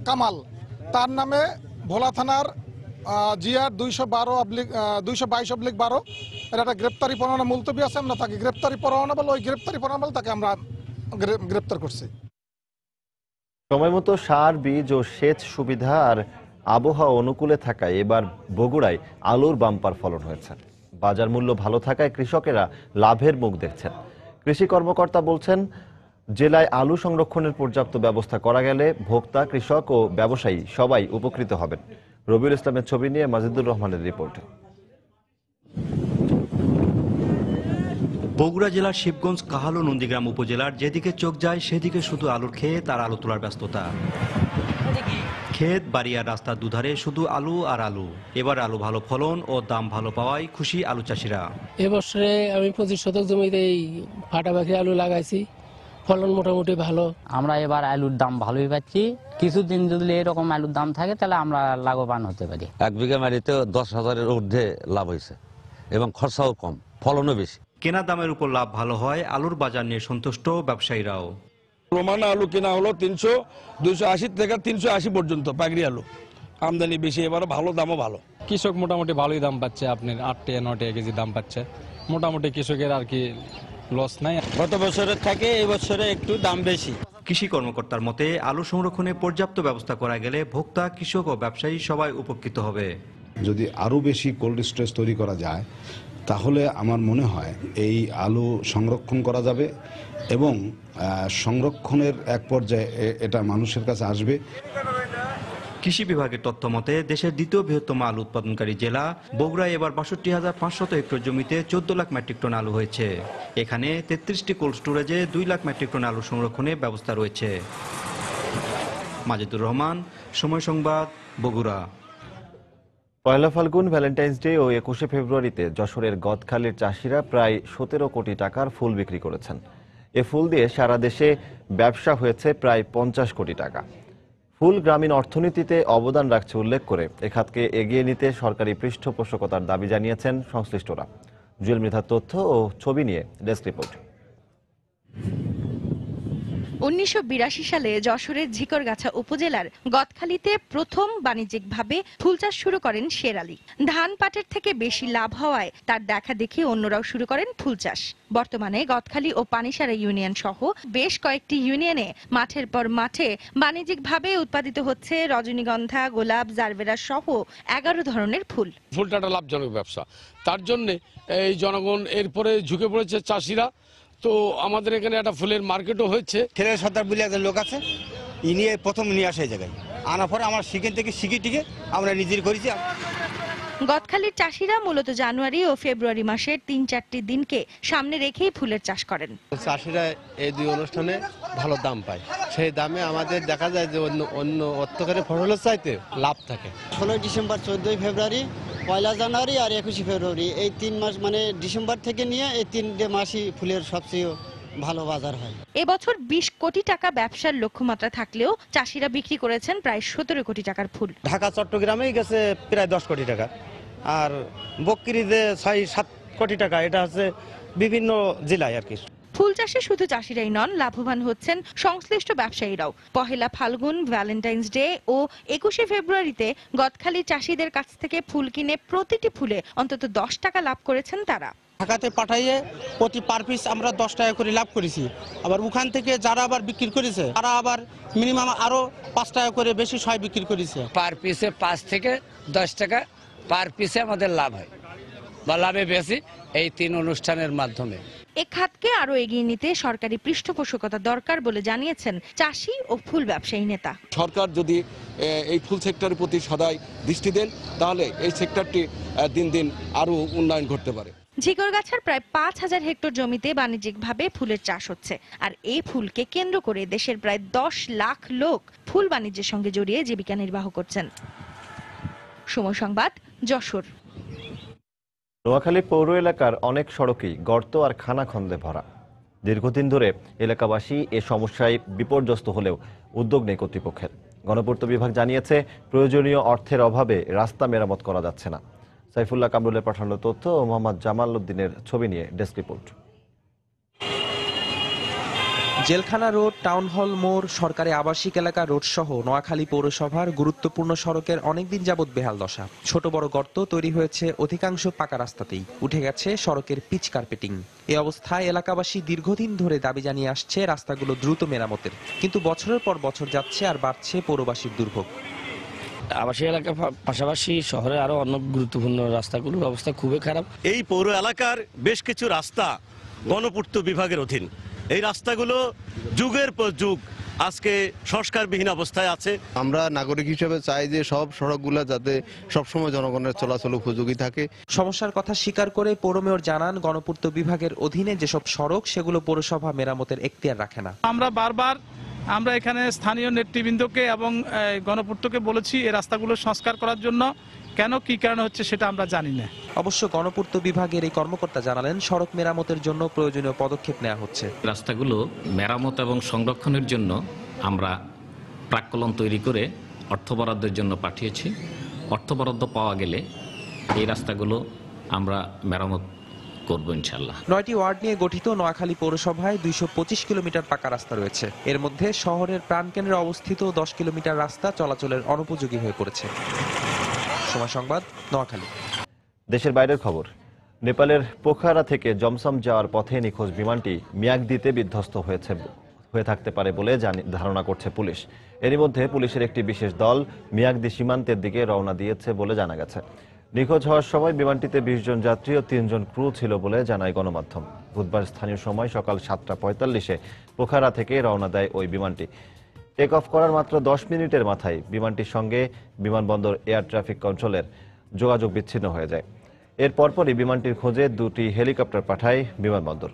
কামাল, তার নামে ভোলা থানার জিআর 222/12 এটা একটা গ্রেপ্তারি পরোয়ানা মুলতবি আছে। আমরা তাকে গ্রেপ্তারি পরোয়ানা বলে, ওই গ্রেপ্তারি পরোয়ানা বলে তাকে আমরা গ্রেপ্তার করছি। সময় মতো সার, বীজ ও সেচ সুবিধা আর আবহাওয়া অনুকূলে থাকায় এবার বগুড়ায় আলুর বাম্পার ফলন হয়েছে। বাজার মূল্য ভালো থাকায় কৃষকেরা লাভের মুখ দেখছেন। কৃষি কর্মকর্তা বলছেন, জেলায় আলু সংরক্ষণের পর্যাপ্ত ব্যবস্থা করা গেলে ভোক্তা, কৃষক ও ব্যবসায়ী সবাই উপকৃত হবেন। রবিউল ইসলামের ছবি নিয়ে মাজিদুর রহমানের রিপোর্ট। বগুড়া জেলার শিবগঞ্জ, কাহালু, নন্দীগ্রাম উপজেলার যেদিকে চোখ যায় সেদিকে শুধু আলুর ক্ষেত আর আলু তোলার ব্যস্ততা। ক্ষেত, বাড়ি আর রাস্তার দুধারে শুধু আলু আর আলু। এবার আলু ভালো ফলন ও দাম ভালো পাওয়ায় খুশি আলু চাষিরা। এবছরে আমি 25 শতক জমিতে ফাটাবাখি আলু লাগাইছি, ফলন মোটামুটি ভালো। আমরা এবার আলুর দাম ভালোই পাচ্ছি। কিছুদিন যদি এরকম আলুর দাম থাকে তাহলে আমরা লাভবান হতে পারি। 1 বিঘা মাটিতে 10,000-এর ঊর্ধ্বে লাভ হয়েছে। এবং খরচাও কম, ফলনও বেশি। কেনা দামের উপর লাভ ভালো হয়, আলুর বাজার নিয়ে সন্তুষ্ট ব্যবসায়ীরাও। রোমানা আলু কেনা হলো 300, 280 থেকে 380 পর্যন্ত পাইকারি আলু, আমদানি বেশি, এবারে ভালো, দামও ভালো। কৃষক মোটামুটি ভালোই দাম পাচ্ছে, আপনার 8 টাকা 9 টাকা কেজি দাম পাচ্ছে, মোটামুটি কৃষকের আর কি লস নাই। গত বছরের থেকে এই বছরে একটু দাম বেশি। কৃষি কর্মকর্তার মতে আলু সংরক্ষণে পর্যাপ্ত ব্যবস্থা করা গেলে ভোক্তা, কৃষক ও ব্যবসায়ী সবাই উপকৃত হবে। যদি আরও বেশি কোল্ড স্টোরেজ তৈরি করা যায় তাহলে আমার মনে হয় এই আলু সংরক্ষণ করা যাবে এবং সংরক্ষণের এক পর্যায়ে এটা মানুষের কাছে আসবে। কৃষি বিভাগের তথ্য মতে দেশের দ্বিতীয় বৃহত্তম আলু উৎপাদনকারী জেলা বগুড়ায় এবার 62,500 হেক্টর জমিতে 14 লাখ মেট্রিক টন আলু হয়েছে। এখানে 33টি কোল্ড স্টোরেজে 2 লাখ মেট্রিক টন আলু সংরক্ষণের ব্যবস্থা রয়েছে। মাজেদুর রহমান, সময় সংবাদ, বগুড়া। পয়লা ফাল্গুন, ভ্যালেন্টাইন্স ডে ও 21শে ফেব্রুয়ারিতে যশোরের গদখালির চাষিরা প্রায় 17 কোটি টাকার ফুল বিক্রি করেছেন। এ ফুল দিয়ে সারা দেশে ব্যবসা হয়েছে প্রায় 50 কোটি টাকা। ফুল গ্রামীণ অর্থনীতিতে অবদান রাখছে উল্লেখ করে এ খাতকে এগিয়ে নিতে সরকারি পৃষ্ঠপোষকতার দাবি জানিয়েছেন সংশ্লিষ্টরা। জুয়েল মৃধার তথ্য ও ছবি নিয়ে ডেস্ক রিপোর্ট। 1982 সালে যশোরের ঝিকরগাছা উপজেলার গদখালিতে প্রথম বাণিজ্যিকভাবে ফুল চাষ শুরু করেন শের আলী। ধান পাটের থেকে বেশি লাভ হওয়ায় তার দেখা দেখি অন্যরাও শুরু করেন ফুল চাষ। বর্তমানে গদখালি ও পানিসারা ইউনিয়ন সহ বেশ কয়েকটি ইউনিয়নে মাঠের পর মাঠে বাণিজ্যিকভাবে উৎপাদিত হচ্ছে রজনীগন্ধা, গোলাপ, জারবেরা সহ 11 ধরনের ফুল। ফুলটা একটা লাভজনক ব্যবসা, তার জন্য এই জনগণ এরপরে ঝুঁকে পড়েছে চাষিরা। তো আমাদের এখানে একটা ফুলের মার্কেটও হচ্ছে। ছেলের সর্দার বলে একজন লোক আছে, ই নিয়ে প্রথম নিয়ে আসে এই জায়গায়, আনার পরে আমার সেখান থেকে শিখে আমরা নিজের করেছি। গদখালির চাষিরা মূলত জানুয়ারি ও ফেব্রুয়ারি মাসের 3-4টি দিনকে সামনে রেখেই ফুলের চাষ করেন। চাষিরা এই দুই অনুষ্ঠানে ভালো দাম পায়, সেই দামে আমাদের দেখা যায় যে অন্য অর্থকারী ফসলের চাইতে লাভ থাকে। 16 ডিসেম্বর, 14 ফেব্রুয়ারি, 1 জানুয়ারি আর 21 ফেব্রুয়ারি, এই 3 মাস মানে ডিসেম্বর থেকে নিয়ে এই 3টে মাসই ফুলের সবচেয়ে ভালো বাজার হয়। এবছর 20 কোটি টাকা ব্যবসার লক্ষ্যমাত্রা থাকলেও চাষিরা বিক্রি করেছেন প্রায় 17 কোটি টাকার ফুল। ঢাকা চট্টগ্রামেই গেছে প্রায় 10 কোটি টাকা, আর বকরিতে 6-7 কোটি টাকা, এটা হচ্ছে বিভিন্ন জেলায় আর কি। ফুল চাষে শুধু চাষিরাই নন, লাভবান হচ্ছেন সংশ্লিষ্ট ব্যবসায়ীরাও। পহেলা ফাল্গুন, ভ্যালেন্টাইন্স ডে ও 21শে ফেব্রুয়ারিতে গদখালি চাষিদের কাছ থেকে ফুল কিনে প্রতিটি ফুলে অন্তত 10 টাকা লাভ করেছেন তারা। ঢাকাতে পাঠাইয়ে প্রতি পার পিস আমরা 10 টাকা করে লাভ করেছি। আবার ওখান থেকে যারা আবার বিক্রি করেছে তারা আবার মিনিমাম আরো 5 টাকা করে বেশি সয় বিক্রি করেছে। পার পিসে 5 থেকে 10 টাকা পার পিসে আমাদের লাভ হয় বা লাভে বেশি এই 3 অনুষ্ঠানের মাধ্যমে। এ খাতকে আরো এগিয়ে নিতে সরকারি পৃষ্ঠপোষকতা দরকার বলে জানিয়েছেন চাষি ও ফুল ব্যবসায়ী নেতা। সরকার যদি এই ফুল সেক্টরের প্রতি সদাই দৃষ্টি দেন তাহলে এই সেক্টরটি দিন দিন আরো উন্নয়ন ঘটতে পারে। ঝিকরগাছার প্রায় 5000 হেক্টর জমিতে বাণিজ্যিকভাবে ফুলের চাষ হচ্ছে, আর এই ফুলকে কেন্দ্র করে দেশের প্রায় 10 লাখ লোক ফুল বাণিজ্যের সঙ্গে জড়িয়ে জীবিকা নির্বাহ করছেন। সময় সংবাদ, যশোর। নোয়াখালী পৌর এলাকার অনেক সড়কই গর্ত আর খানাখন্দে ভরা। দীর্ঘদিন ধরে এলাকাবাসী এ সমস্যায় বিপর্যস্ত হলেও উদ্যোগ নেই কর্তৃপক্ষের। গণপূর্ত বিভাগ জানিয়েছে প্রয়োজনীয় অর্থের অভাবে রাস্তা মেরামত করা যাচ্ছে না। সাইফুল্লাহ কামরুলের পাঠানো তথ্য ও মোহাম্মদ জামাল উদ্দিনের ছবি নিয়ে ডেস্ক রিপোর্ট। জেলখানা রোড, টাউন হল মোড়, সরকারি আবাসিক এলাকা রোড সহ নোয়াখালী পৌরসভার গুরুত্বপূর্ণ সড়কের অনেকদিন যাবৎ বেহাল দশা। ছোট বড় গর্ত তৈরি হয়েছে অধিকাংশ পাকা রাস্তাতেই, উঠে গেছে সড়কের পিচ কার্পেটিং। এই অবস্থায় এলাকাবাসী দীর্ঘদিন ধরে দাবি জানিয়ে আসছে রাস্তাগুলো দ্রুত মেরামতের, কিন্তু বছরের পর বছর যাচ্ছে আর বাড়ছে পৌরবাসীর দুর্ভোগ। আবাসিক এলাকার পাশাপাশি শহরে আরো অনেক গুরুত্বপূর্ণ রাস্তাগুলোর অবস্থা খুবই খারাপ। এই পৌর এলাকার বেশ কিছু রাস্তা গণপূর্ত বিভাগের অধীন। এই রাস্তাগুলো যুগের পর যুগ আজকে সংস্কারবিহীন অবস্থায় আছে। আমরা নাগরিক হিসেবে চাই যে সব সড়কগুলো যাতে সবসময় জনগণের চলাচল উপযোগী থাকে। সমস্যার কথা স্বীকার করে পৌর মেয়র জানান, গণপূর্ত বিভাগের অধীনে যেসব সড়ক সেগুলো পৌরসভা মেরামতের এখতিয়ার রাখে না। আমরা এখানে স্থানীয় নেতৃবৃন্দকে এবং গণপূর্তকে বলেছি এই রাস্তাগুলো সংস্কার করার জন্য, কেন কি কারণে হচ্ছে সেটা আমরা জানি না। অবশ্য গণপূর্ত বিভাগের এই কর্মকর্তা জানালেন, সড়ক মেরামতের জন্য প্রয়োজনীয় পদক্ষেপ নেওয়া হচ্ছে। রাস্তাগুলো মেরামত এবং সংরক্ষণের জন্য আমরা প্রাক্কলন তৈরি করে অর্থ বরাদ্দের জন্য পাঠিয়েছি। অর্থ বরাদ্দ পাওয়া গেলে এই রাস্তাগুলো আমরা মেরামত করব ইনশাল্লাহ। 9টি ওয়ার্ড নিয়ে গঠিত নোয়াখালী পৌরসভায় 225 কিলোমিটার পাকা রাস্তা রয়েছে। এর মধ্যে শহরের প্রাণকেন্দ্রে অবস্থিত 10 কিলোমিটার রাস্তা চলাচলের অনুপযোগী হয়ে পড়েছে। সময় সংবাদ, নোয়াখালী। দেশের বাইরের খবর। নেপালের পোখারা থেকে জমসম যাওয়ার পথে নিখোঁজ বিমানটি মিয়াগদিতে বিধ্বস্ত হয়ে থাকতে পারে বলে ধারণা করছে পুলিশ। এরই মধ্যে পুলিশের একটি বিশেষ দল মিয়াগদি সীমান্তের দিকে রওনা দিয়েছে বলে জানা গেছে। নিখোঁজ হওয়ার সময় বিমানটিতে 20 জন যাত্রী ও 3 জন ক্রু ছিল বলে জানায় গণমাধ্যম। বুধবার স্থানীয় সময় সকাল 7:45-এ পোখারা থেকে রওনা দেয় ওই বিমানটি। টেক অফ করার মাত্র 10 মিনিটের মাথায় বিমানটির সঙ্গে বিমানবন্দর এয়ার ট্রাফিক কন্ট্রোলের যোগাযোগ বিচ্ছিন্ন হয়ে যায়। এর পরপরই বিমানটির খোঁজে 2টি হেলিকপ্টার পাঠায় বিমানবন্দর।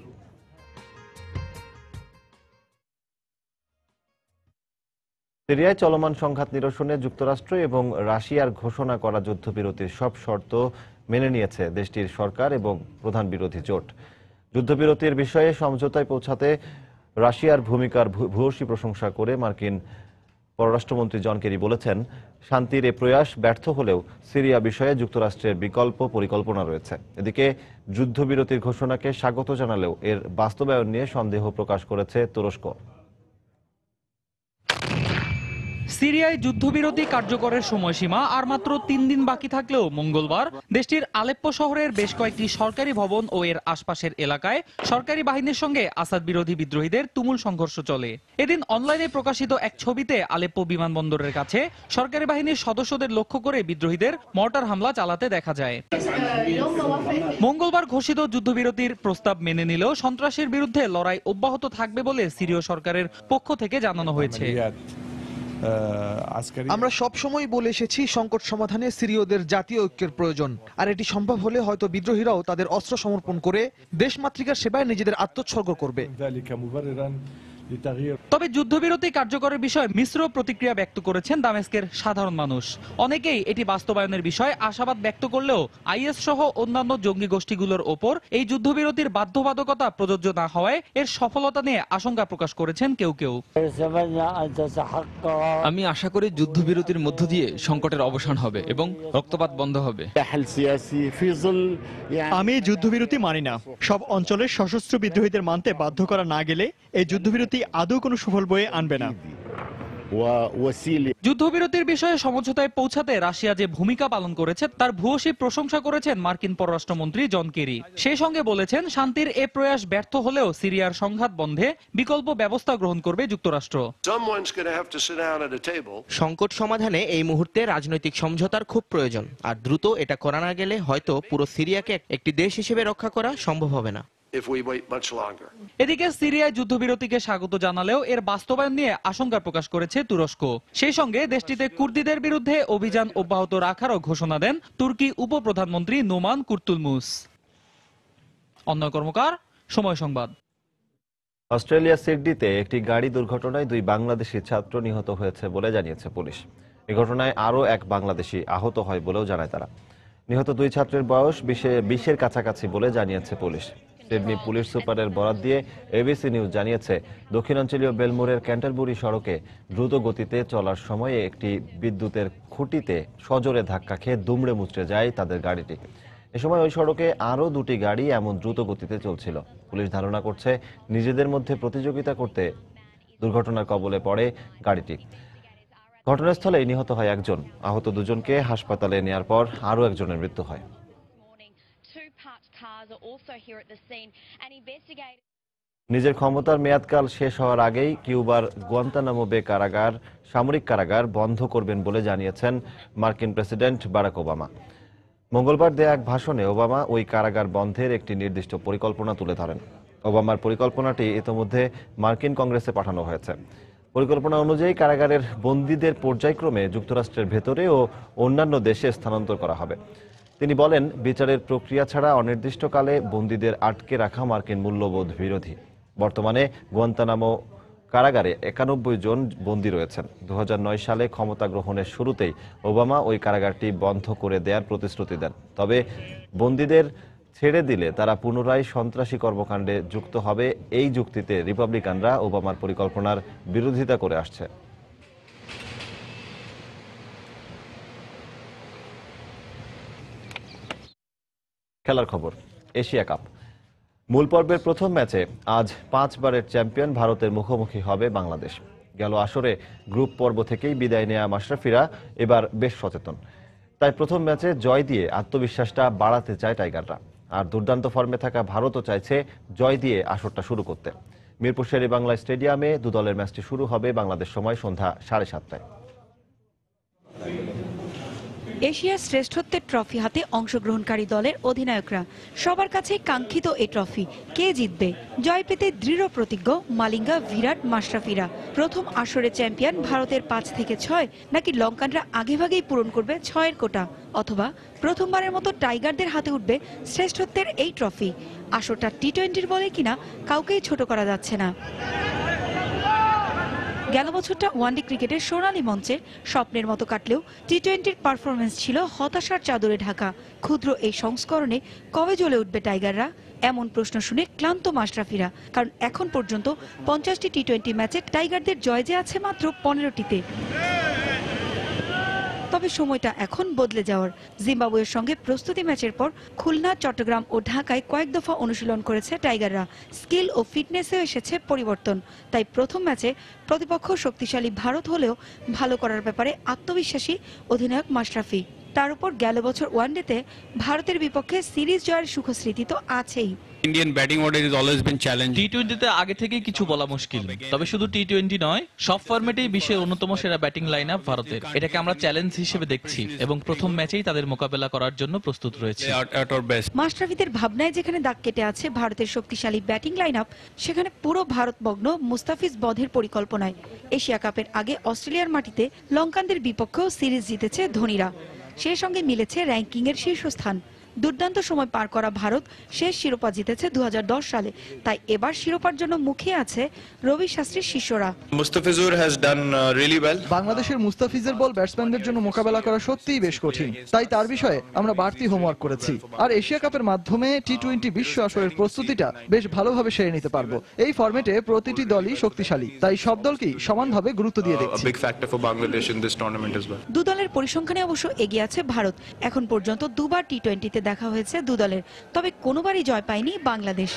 সিরিয়ায় চলমান সংঘাত নিরসনে যুক্তরাষ্ট্র এবং রাশিয়ার ঘোষণা করা যুদ্ধবিরতির সব শর্ত মেনে নিয়েছে দেশটির সরকার এবং প্রধান বিরোধী জোট। যুদ্ধবিরতির বিষয়ে সমঝোতায় পৌঁছাতে রাশিয়ার ভূমিকার ভূয়সী প্রশংসা করে মার্কিন পররাষ্ট্রমন্ত্রী জন কেরি বলেছেন, শান্তির এ প্রয়াস ব্যর্থ হলেও সিরিয়া বিষয়ে যুক্তরাষ্ট্রের বিকল্প পরিকল্পনা রয়েছে। এদিকে যুদ্ধবিরতির ঘোষণাকে স্বাগত জানালেও এর বাস্তবায়ন নিয়ে সন্দেহ প্রকাশ করেছে তুরস্ক। সিরিয়ায় যুদ্ধবিরতি কার্যকরের সময়সীমা আর মাত্র 3 দিন বাকি থাকলেও মঙ্গলবার দেশটির আলেপ্পো শহরের বেশ কয়েকটি সরকারি ভবন ও এর আশপাশের এলাকায় সরকারি বাহিনীর সঙ্গে আসাদ বিরোধী বিদ্রোহীদের তুমুল সংঘর্ষ চলে। এদিন অনলাইনে প্রকাশিত এক ছবিতে আলেপ্পো বিমানবন্দরের কাছে সরকারি বাহিনীর সদস্যদের লক্ষ্য করে বিদ্রোহীদের মর্টার হামলা চালাতে দেখা যায়। মঙ্গলবার ঘোষিত যুদ্ধবিরতির প্রস্তাব মেনে নিলেও সন্ত্রাসের বিরুদ্ধে লড়াই অব্যাহত থাকবে বলে সিরীয় সরকারের পক্ষ থেকে জানানো হয়েছে। আমরা সব সময় বলে এসেছি সংকট সমাধানে সিরীয়দের জাতীয় ঐক্যের প্রয়োজন, আর এটি সম্ভব হলে হয়তো বিদ্রোহীরাও তাদের অস্ত্র সমর্পণ করে দেশমাতৃকার সেবায় নিজেদের আত্মোৎসর্গ করবে। তবে যুদ্ধবিরতি কার্যকরের বিষয়ে মিশ্র প্রতিক্রিয়া ব্যক্ত করেছেন দামেস্কের সাধারণ মানুষ। অনেকেই এটি বাস্তবায়নের বিষয়ে আশাবাদ ব্যক্ত করলেও আইএস সহ অন্যান্য জঙ্গি গোষ্ঠীগুলোর ওপর এই যুদ্ধবিরতির বাধ্যবাধকতা প্রযোজ্য না হওয়ায় এর সফলতা নিয়ে আশঙ্কা প্রকাশ করেছেন কেউ কেউ। আমি আশা করি যুদ্ধবিরতির মধ্য দিয়ে সংকটের অবসান হবে এবং রক্তপাত বন্ধ হবে। আমি যুদ্ধবিরতি মানি না। সব অঞ্চলের সশস্ত্র বিদ্রোহীদের মানতে বাধ্য করা না গেলে এই যুদ্ধবিরতি আদৌ কোনো সুফল বয়ে আনবে না। যুদ্ধবিরতির বিষয়ে সমঝোতায় পৌঁছাতে রাশিয়া যে ভূমিকা পালন করেছে তার ভূয়সী প্রশংসা করেছেন মার্কিন পররাষ্ট্রমন্ত্রী জন কেরি। সেই সঙ্গে বলেছেন, শান্তির এ প্রয়াস ব্যর্থ হলেও সিরিয়ার সংঘাত বন্ধে বিকল্প ব্যবস্থা গ্রহণ করবে যুক্তরাষ্ট্র। সংকট সমাধানে এই মুহূর্তে রাজনৈতিক সমঝোতার খুব প্রয়োজন, আর দ্রুত এটা করা না গেলে হয়তো পুরো সিরিয়াকে একটি দেশ হিসেবে রক্ষা করা সম্ভব হবে না। এদিকে সিরিয়ায় যুদ্ধবিরতিকে স্বাগত জানালেও এর বাস্তবায়ন নিয়ে আশঙ্কা প্রকাশ করেছে তুরস্ক। সেই সঙ্গে দেশটিতে কুর্দিদের বিরুদ্ধে অভিযান অব্যাহত রাখারও ঘোষণা দেন তুর্কি উপপ্রধানমন্ত্রী নোমান কুর্তুলমুস। অন্য কর্মকার, সময় সংবাদ। অস্ট্রেলিয়া সিডনিতে একটি গাড়ি দুর্ঘটনায় 2 বাংলাদেশি ছাত্র নিহত হয়েছে বলে জানিয়েছে পুলিশ। এই ঘটনায় আরও এক বাংলাদেশি আহত হয় বলেও জানায় তারা। নিহত 2 ছাত্রের বয়স 20-এর কাছাকাছি বলে জানিয়েছে পুলিশ। সিডনি পুলিশ সুপারের বরাত দিয়ে এবিসি নিউজ জানিয়েছে, দক্ষিণাঞ্চলীয় বেলমোরের ক্যান্টারবুরি সড়কে দ্রুত গতিতে চলার সময় একটি বিদ্যুতের খুঁটিতে সজোরে ধাক্কা খেয়ে দুমড়ে মুচড়ে যায় তাদের গাড়িটি। এ সময় ওই সড়কে আরও 2টি গাড়ি এমন দ্রুত গতিতে চলছিল। পুলিশ ধারণা করছে নিজেদের মধ্যে প্রতিযোগিতা করতে দুর্ঘটনার কবলে পড়ে গাড়িটি। ঘটনাস্থলেই নিহত হয় একজন। আহত 2 জনকে হাসপাতালে নেয়ার পর আরও একজনের মৃত্যু হয়। নিজের ক্ষমতার মেয়াদকাল শেষ হওয়ার আগেই কিউবার গুয়ান্তানামো বে কারাগার, সামরিক কারাগার বন্ধ করবেন বলে জানিয়েছেন মার্কিন প্রেসিডেন্ট বারাক ওবামা। মঙ্গলবার দেয়া এক ভাষণে ওবামা ওই কারাগার বন্ধের একটি নির্দিষ্ট পরিকল্পনা তুলে ধরেন। ওবামার পরিকল্পনাটি ইতোমধ্যে মার্কিন কংগ্রেসে পাঠানো হয়েছে। পরিকল্পনা অনুযায়ী কারাগারের বন্দীদের পর্যায়ক্রমে যুক্তরাষ্ট্রের ভেতরে ও অন্যান্য দেশে স্থানান্তর করা হবে। তিনি বলেন, বিচারের প্রক্রিয়া ছাড়া অনির্দিষ্টকালে বন্দীদের আটকে রাখা মার্কিন মূল্যবোধ বিরোধী। বর্তমানে গুয়ান্তানামো কারাগারে 91 জন বন্দী রয়েছেন। 2009 সালে ক্ষমতা গ্রহণের শুরুতেই ওবামা ওই কারাগারটি বন্ধ করে দেওয়ার প্রতিশ্রুতি দেন। তবে বন্দীদের ছেড়ে দিলে তারা পুনরায় সন্ত্রাসী কর্মকাণ্ডে যুক্ত হবে, এই যুক্তিতে রিপাবলিকানরা ওবামার পরিকল্পনার বিরোধিতা করে আসছে। খেলার খবর, এশিয়া কাপ মূল পর্বের প্রথম ম্যাচে আজ 5 বারের চ্যাম্পিয়ন ভারতের মুখোমুখি হবে বাংলাদেশ। গেল আসরে গ্রুপ পর্ব থেকেই বিদায় নেয়া মাশরাফিরা এবার বেশ সচেতন। তাই প্রথম ম্যাচে জয় দিয়ে আত্মবিশ্বাসটা বাড়াতে চায় টাইগাররা। আর দুর্দান্ত ফর্মে থাকা ভারতও চাইছে জয় দিয়ে আসরটা শুরু করতে। মিরপুর শেরেবাংলা স্টেডিয়ামে দু দলের ম্যাচটি শুরু হবে বাংলাদেশ সময় সন্ধ্যা 7:30টায়। এশিয়ার শ্রেষ্ঠত্বের ট্রফি হাতে অংশগ্রহণকারী দলের অধিনায়করা সবার কাছে কাঙ্ক্ষিত এই ট্রফি কে জিতবে, জয় পেতে দৃঢ় প্রতিজ্ঞ মালিঙ্গা, বিরাট, মাশরাফিরা। প্রথম আসরে চ্যাম্পিয়ন ভারতের 5 থেকে 6, নাকি লঙ্কানরা আগেভাগেই পূরণ করবে 6-এর কোটা, অথবা প্রথমবারের মতো টাইগারদের হাতে উঠবে শ্রেষ্ঠত্বের এই ট্রফি। আসরটা টি-20 বলে কিনা কাউকেই ছোট করা যাচ্ছে না। গেল বছরটা ওয়ানডে ক্রিকেটের সোনালী মঞ্চের স্বপ্নের মতো কাটলেও টি-20 পারফরমেন্স ছিল হতাশার চাদরে ঢাকা। ক্ষুদ্র এই সংস্করণে কবে জ্বলে উঠবে টাইগাররা, এমন প্রশ্ন শুনে ক্লান্ত মাশরাফিরা। কারণ এখন পর্যন্ত 50টি টি-20 ম্যাচে টাইগারদের জয় যে আছে মাত্র 15টিতে। তবে সময়টা এখন বদলে যাওয়ার। জিম্বাবুয়ের সঙ্গে প্রস্তুতি ম্যাচের পর খুলনা, চট্টগ্রাম ও ঢাকায় কয়েক দফা অনুশীলন করেছে টাইগাররা। স্কিল ও ফিটনেসেও এসেছে পরিবর্তন। তাই প্রথম ম্যাচে প্রতিপক্ষ শক্তিশালী ভারত হলেও ভালো করার ব্যাপারে আত্মবিশ্বাসী অধিনায়ক মাশরাফি। তার উপর গেল বছর ওয়ানডেতে ভারতের বিপক্ষে সিরিজ জয়ের সুখস্মৃতি তো আছেই। Indian batting order is always been challenge. টি-20তে আগে থেকেই কিছু বলা মুশকিল, তবে শুধু টি-20 নয়, সব ফরম্যাটেই বিশ্বের অন্যতম সেরা ব্যাটিং লাইন আপ ভারতের। এটাকে আমরা চ্যালেঞ্জ হিসেবে দেখছি এবং প্রথম ম্যাচেই তাদের মোকাবেলা করার জন্য প্রস্তুত রয়েছে। মাশরাফিদের ভাবনায় যেখানে দাগ কেটে আছে ভারতের শক্তিশালী ব্যাটিং লাইন আপ, সেখানে পুরো ভারতমগ্ন মুস্তাফিজ বধের পরিকল্পনায়। এশিয়া কাপের আগে অস্ট্রেলিয়ার মাটিতে লঙ্কানদের বিপক্ষেও সিরিজ জিতেছে ধোনিরা। সেই সঙ্গে মিলেছে র্যাঙ্কিংয়ের শীর্ষস্থান। দুর্দান্ত সময় পার করা ভারত শেষ শিরোপা জিতেছে 2010 সালে। তাই এবার শিরোপার জন্য মুখে আছে রবি শাস্ত্রীর শিষ্যরা। Mustafizur has done really well. বাংলাদেশের মুস্তাফিজের বল ব্যাটসম্যানদের জন্য মোকাবেলা করা সত্যিই বেশ কঠিন। তাই তার বিষয়ে আমরা বাড়তি হোমওয়ার্ক করেছি। আর এশিয়া কাপের মাধ্যমে টি-20 বিশ্ব আসরের প্রস্তুতিটা বেশ ভালোভাবে সেরে নিতে পারবো। এই ফরম্যাটে প্রতিটি দলই শক্তিশালী, তাই সব দলকেই সমানভাবে গুরুত্ব দিয়ে দেখছি। দু দলের পরিসংখ্যানে অবশ্য এগিয়ে আছে ভারত। এখন পর্যন্ত দুবার টি-20তে দেখা হয়েছে দু দলের, তবে কোনোবারই জয় পায়নি বাংলাদেশ।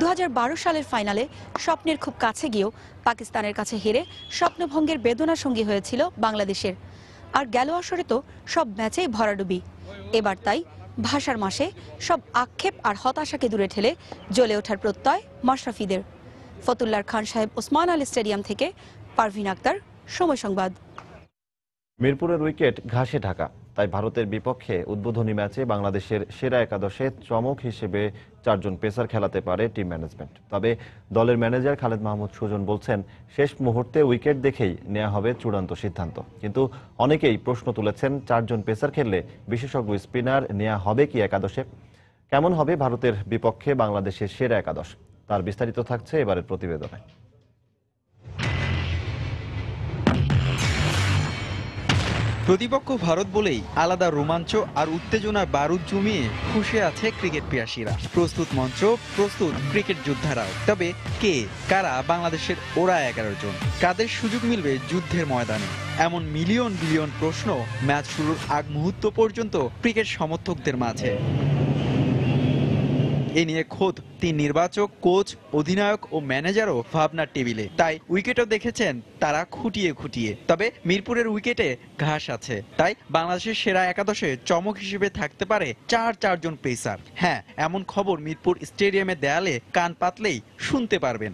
2012 সালের ফাইনালে স্বপ্নের খুব কাছে গিয়েও পাকিস্তানের কাছে হেরে স্বপ্নভঙ্গের বেদনা সঙ্গী হয়েছিল বাংলাদেশের। আর গেল আসরে তো সব ম্যাচেই ভরাডুবি। এবার তাই ভাষার মাসে সব আক্ষেপ আর হতাশাকে দূরে ঠেলে জ্বলে ওঠার প্রত্যয় মাশরাফিদের। ফতুল্লার খান সাহেব ওসমান আলী স্টেডিয়াম থেকে পারভিন আক্তার, সময় সংবাদ। মিরপুরের উইকেট ঘাসে ঢাকা, তাই ভারতের বিপক্ষে উদ্বোধনী ম্যাচে বাংলাদেশের সেরা একাদশে চমক হিসেবে 4 জন পেসার খেলাতে পারে টিম ম্যানেজমেন্ট। তবে দলের ম্যানেজার খালেদ মাহমুদ সুজন বলছেন, শেষ মুহূর্তে উইকেট দেখেই নেওয়া হবে চূড়ান্ত সিদ্ধান্ত। কিন্তু অনেকেই প্রশ্ন তুলেছেন, 4 জন পেসার খেললে বিশেষজ্ঞ স্পিনার নেওয়া হবে কি একাদশে? কেমন হবে ভারতের বিপক্ষে বাংলাদেশের সেরা একাদশ? তার বিস্তারিত থাকছে এবারের প্রতিবেদনে। প্রতিপক্ষ ভারত বলেই আলাদা রোমাঞ্চ আর উত্তেজনার বারুদ জমিয়ে খুশি আছে ক্রিকেট পিয়াসীরা। প্রস্তুত মঞ্চ, প্রস্তুত ক্রিকেট যোদ্ধারাও। তবে কারা বাংলাদেশের ওরা 11 জন? কাদের সুযোগ মিলবে যুদ্ধের ময়দানে? এমন মিলিয়ন বিলিয়ন প্রশ্ন ম্যাচ শুরুর আগ মুহূর্ত পর্যন্ত ক্রিকেট সমর্থকদের মাঝে। এ নিয়ে খোদ 3 নির্বাচক, কোচ, অধিনায়ক ও ম্যানেজারও ভাবনার টেবিলে। তাই উইকেটও দেখেছেন তারা খুঁটিয়ে খুঁটিয়ে। তবে মিরপুরের উইকেটে ঘাস আছে, তাই বাংলাদেশের সেরা একাদশে চমক হিসেবে থাকতে পারে 4 জন পেসার। হ্যাঁ, এমন খবর মিরপুর স্টেডিয়ামের দেয়ালে কান পাতলেই শুনতে পারবেন।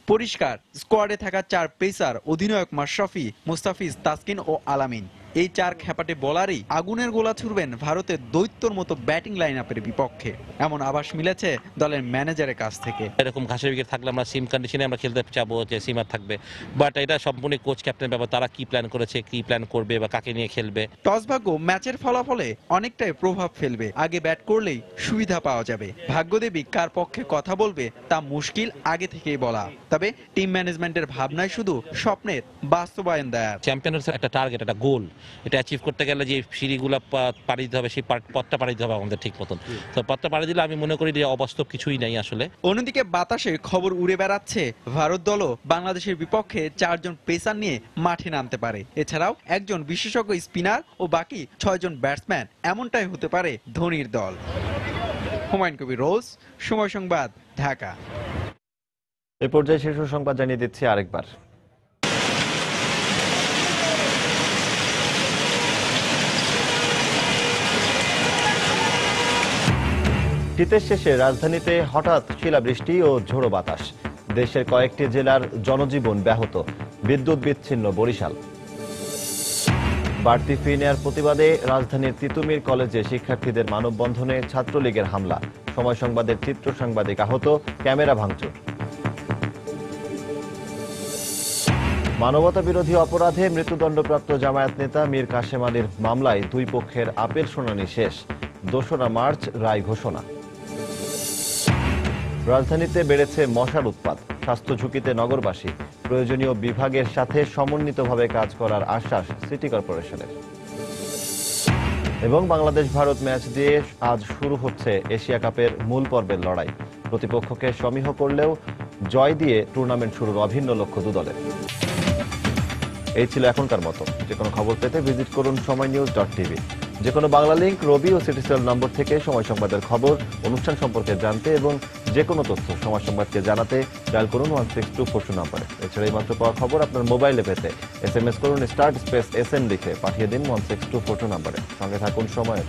পরিষ্কার, স্কোয়াডে থাকা 4 পেসার অধিনায়ক মাশরাফি, মুস্তাফিজ, তাসকিন ও আলামিন। এই 4 খেপাটে বোলারই আগুনের গোলা ছুড়বেন ভারতের দৈত্যর মতো ব্যাটিং লাইন আপের বিপক্ষে। এমন আভাস মিলেছে দলের ম্যানেজারের কাছ থেকে। এরকম ঘাসের উইকেট থাকলে আমরা সিম কন্ডিশনে আমরা খেলতে চাবো, যে সিমার থাকবে, বাট এটা সম্পূর্ণ কোচ ক্যাপ্টেন ব্যাপার। তারা কি প্ল্যান করেছে, কি প্ল্যান করবে বা কাকে নিয়ে খেলবে। টস ভাগ্য ম্যাচের ফলাফলে অনেকটাই প্রভাব ফেলবে। আগে ব্যাট করলেই সুবিধা পাওয়া যাবে। ভাগ্যদেবী কার পক্ষে কথা বলবে তা মুশকিল আগে থেকেই বলা। তবে টিম ম্যানেজমেন্টের ভাবনায় শুধু স্বপ্নের বাস্তবায়ন দেয়। চ্যাম্পিয়নের একটা টার্গেট, একটা গোল, এটা অ্যাচিভ করতে গেলে যে সিঁড়িগুলো পাড়ি দিতে হবে, সেই পথটা পাড়ি দিতে হবে আমাদের ঠিক মতন। তো পথটা পাড়ি দিলে আমি মনে করি যে অবাস্তব কিছুই নাই আসলে। অন্যদিকে বাতাসে খবর উড়ে বেড়াচ্ছে ভারত দলও বাংলাদেশের বিপক্ষে 4 জন পেসার নিয়ে মাঠে নামতে পারে। এছাড়াও একজন বিশেষজ্ঞ স্পিনার ও বাকি 6 জন ব্যাটসম্যান, এমনটাই হতে পারে ধোনির দল। হুমায়ুন কবির রোজ, সময় সংবাদ, ঢাকা। এই পর্যায়ে শীর্ষ সংবাদ জানিয়ে দিচ্ছি আরেকবার। শীতের শেষে রাজধানীতে হঠাৎ শিলাবৃষ্টি ও ঝোড়ো বাতাস, দেশের কয়েকটি জেলার জনজীবন ব্যাহত, বিদ্যুৎ বিচ্ছিন্ন বরিশাল। বাড়তি ফি নেয়ার প্রতিবাদে রাজধানীর তিতুমির কলেজে শিক্ষার্থীদের মানববন্ধনে ছাত্রলীগের হামলা, সময় সংবাদের চিত্র সাংবাদিক আহত, ক্যামেরা ভাঙচুর। মানবতা বিরোধী অপরাধে মৃত্যুদণ্ডপ্রাপ্ত জামায়াত নেতা মীর কাশেম আলীর মামলায় 2 পক্ষের আপিল শুনানি শেষ, 2রা মার্চ রায় ঘোষণা। রাজধানীতে বেড়েছে মশার উৎপাত, স্বাস্থ্য ঝুঁকিতে নগরবাসী, প্রয়োজনীয় বিভাগের সাথে সমন্বিতভাবে কাজ করার আশ্বাস সিটি কর্পোরেশনের। এবং বাংলাদেশ ভারত ম্যাচ দিয়ে আজ শুরু হচ্ছে এশিয়া কাপের মূল পর্বের লড়াই, প্রতিপক্ষকে সমীহ করলেও জয় দিয়ে টুর্নামেন্ট শুরুর অভিন্ন লক্ষ্য দুদলের। এই ছিল এখনকার মতো। যে কোনো খবর পেতে ভিজিট করুন সময়নিউজ.tv। যে কোনো বাংলা লিংক, রবি ও সিটিসেল নম্বর থেকে সময় সংবাদের খবর, অনুষ্ঠান সম্পর্কে জানতে এবং যে কোনো তথ্য সময় সংবাদকে জানাতে ডায়াল করুন 16242 নম্বরে। এছাড়া এই মাত্র পাওয়া খবর আপনার মোবাইলে পেতে SMS করুন *SN লিখে পাঠিয়ে দিন 16242 নম্বরে। সঙ্গে থাকুন সময়ের।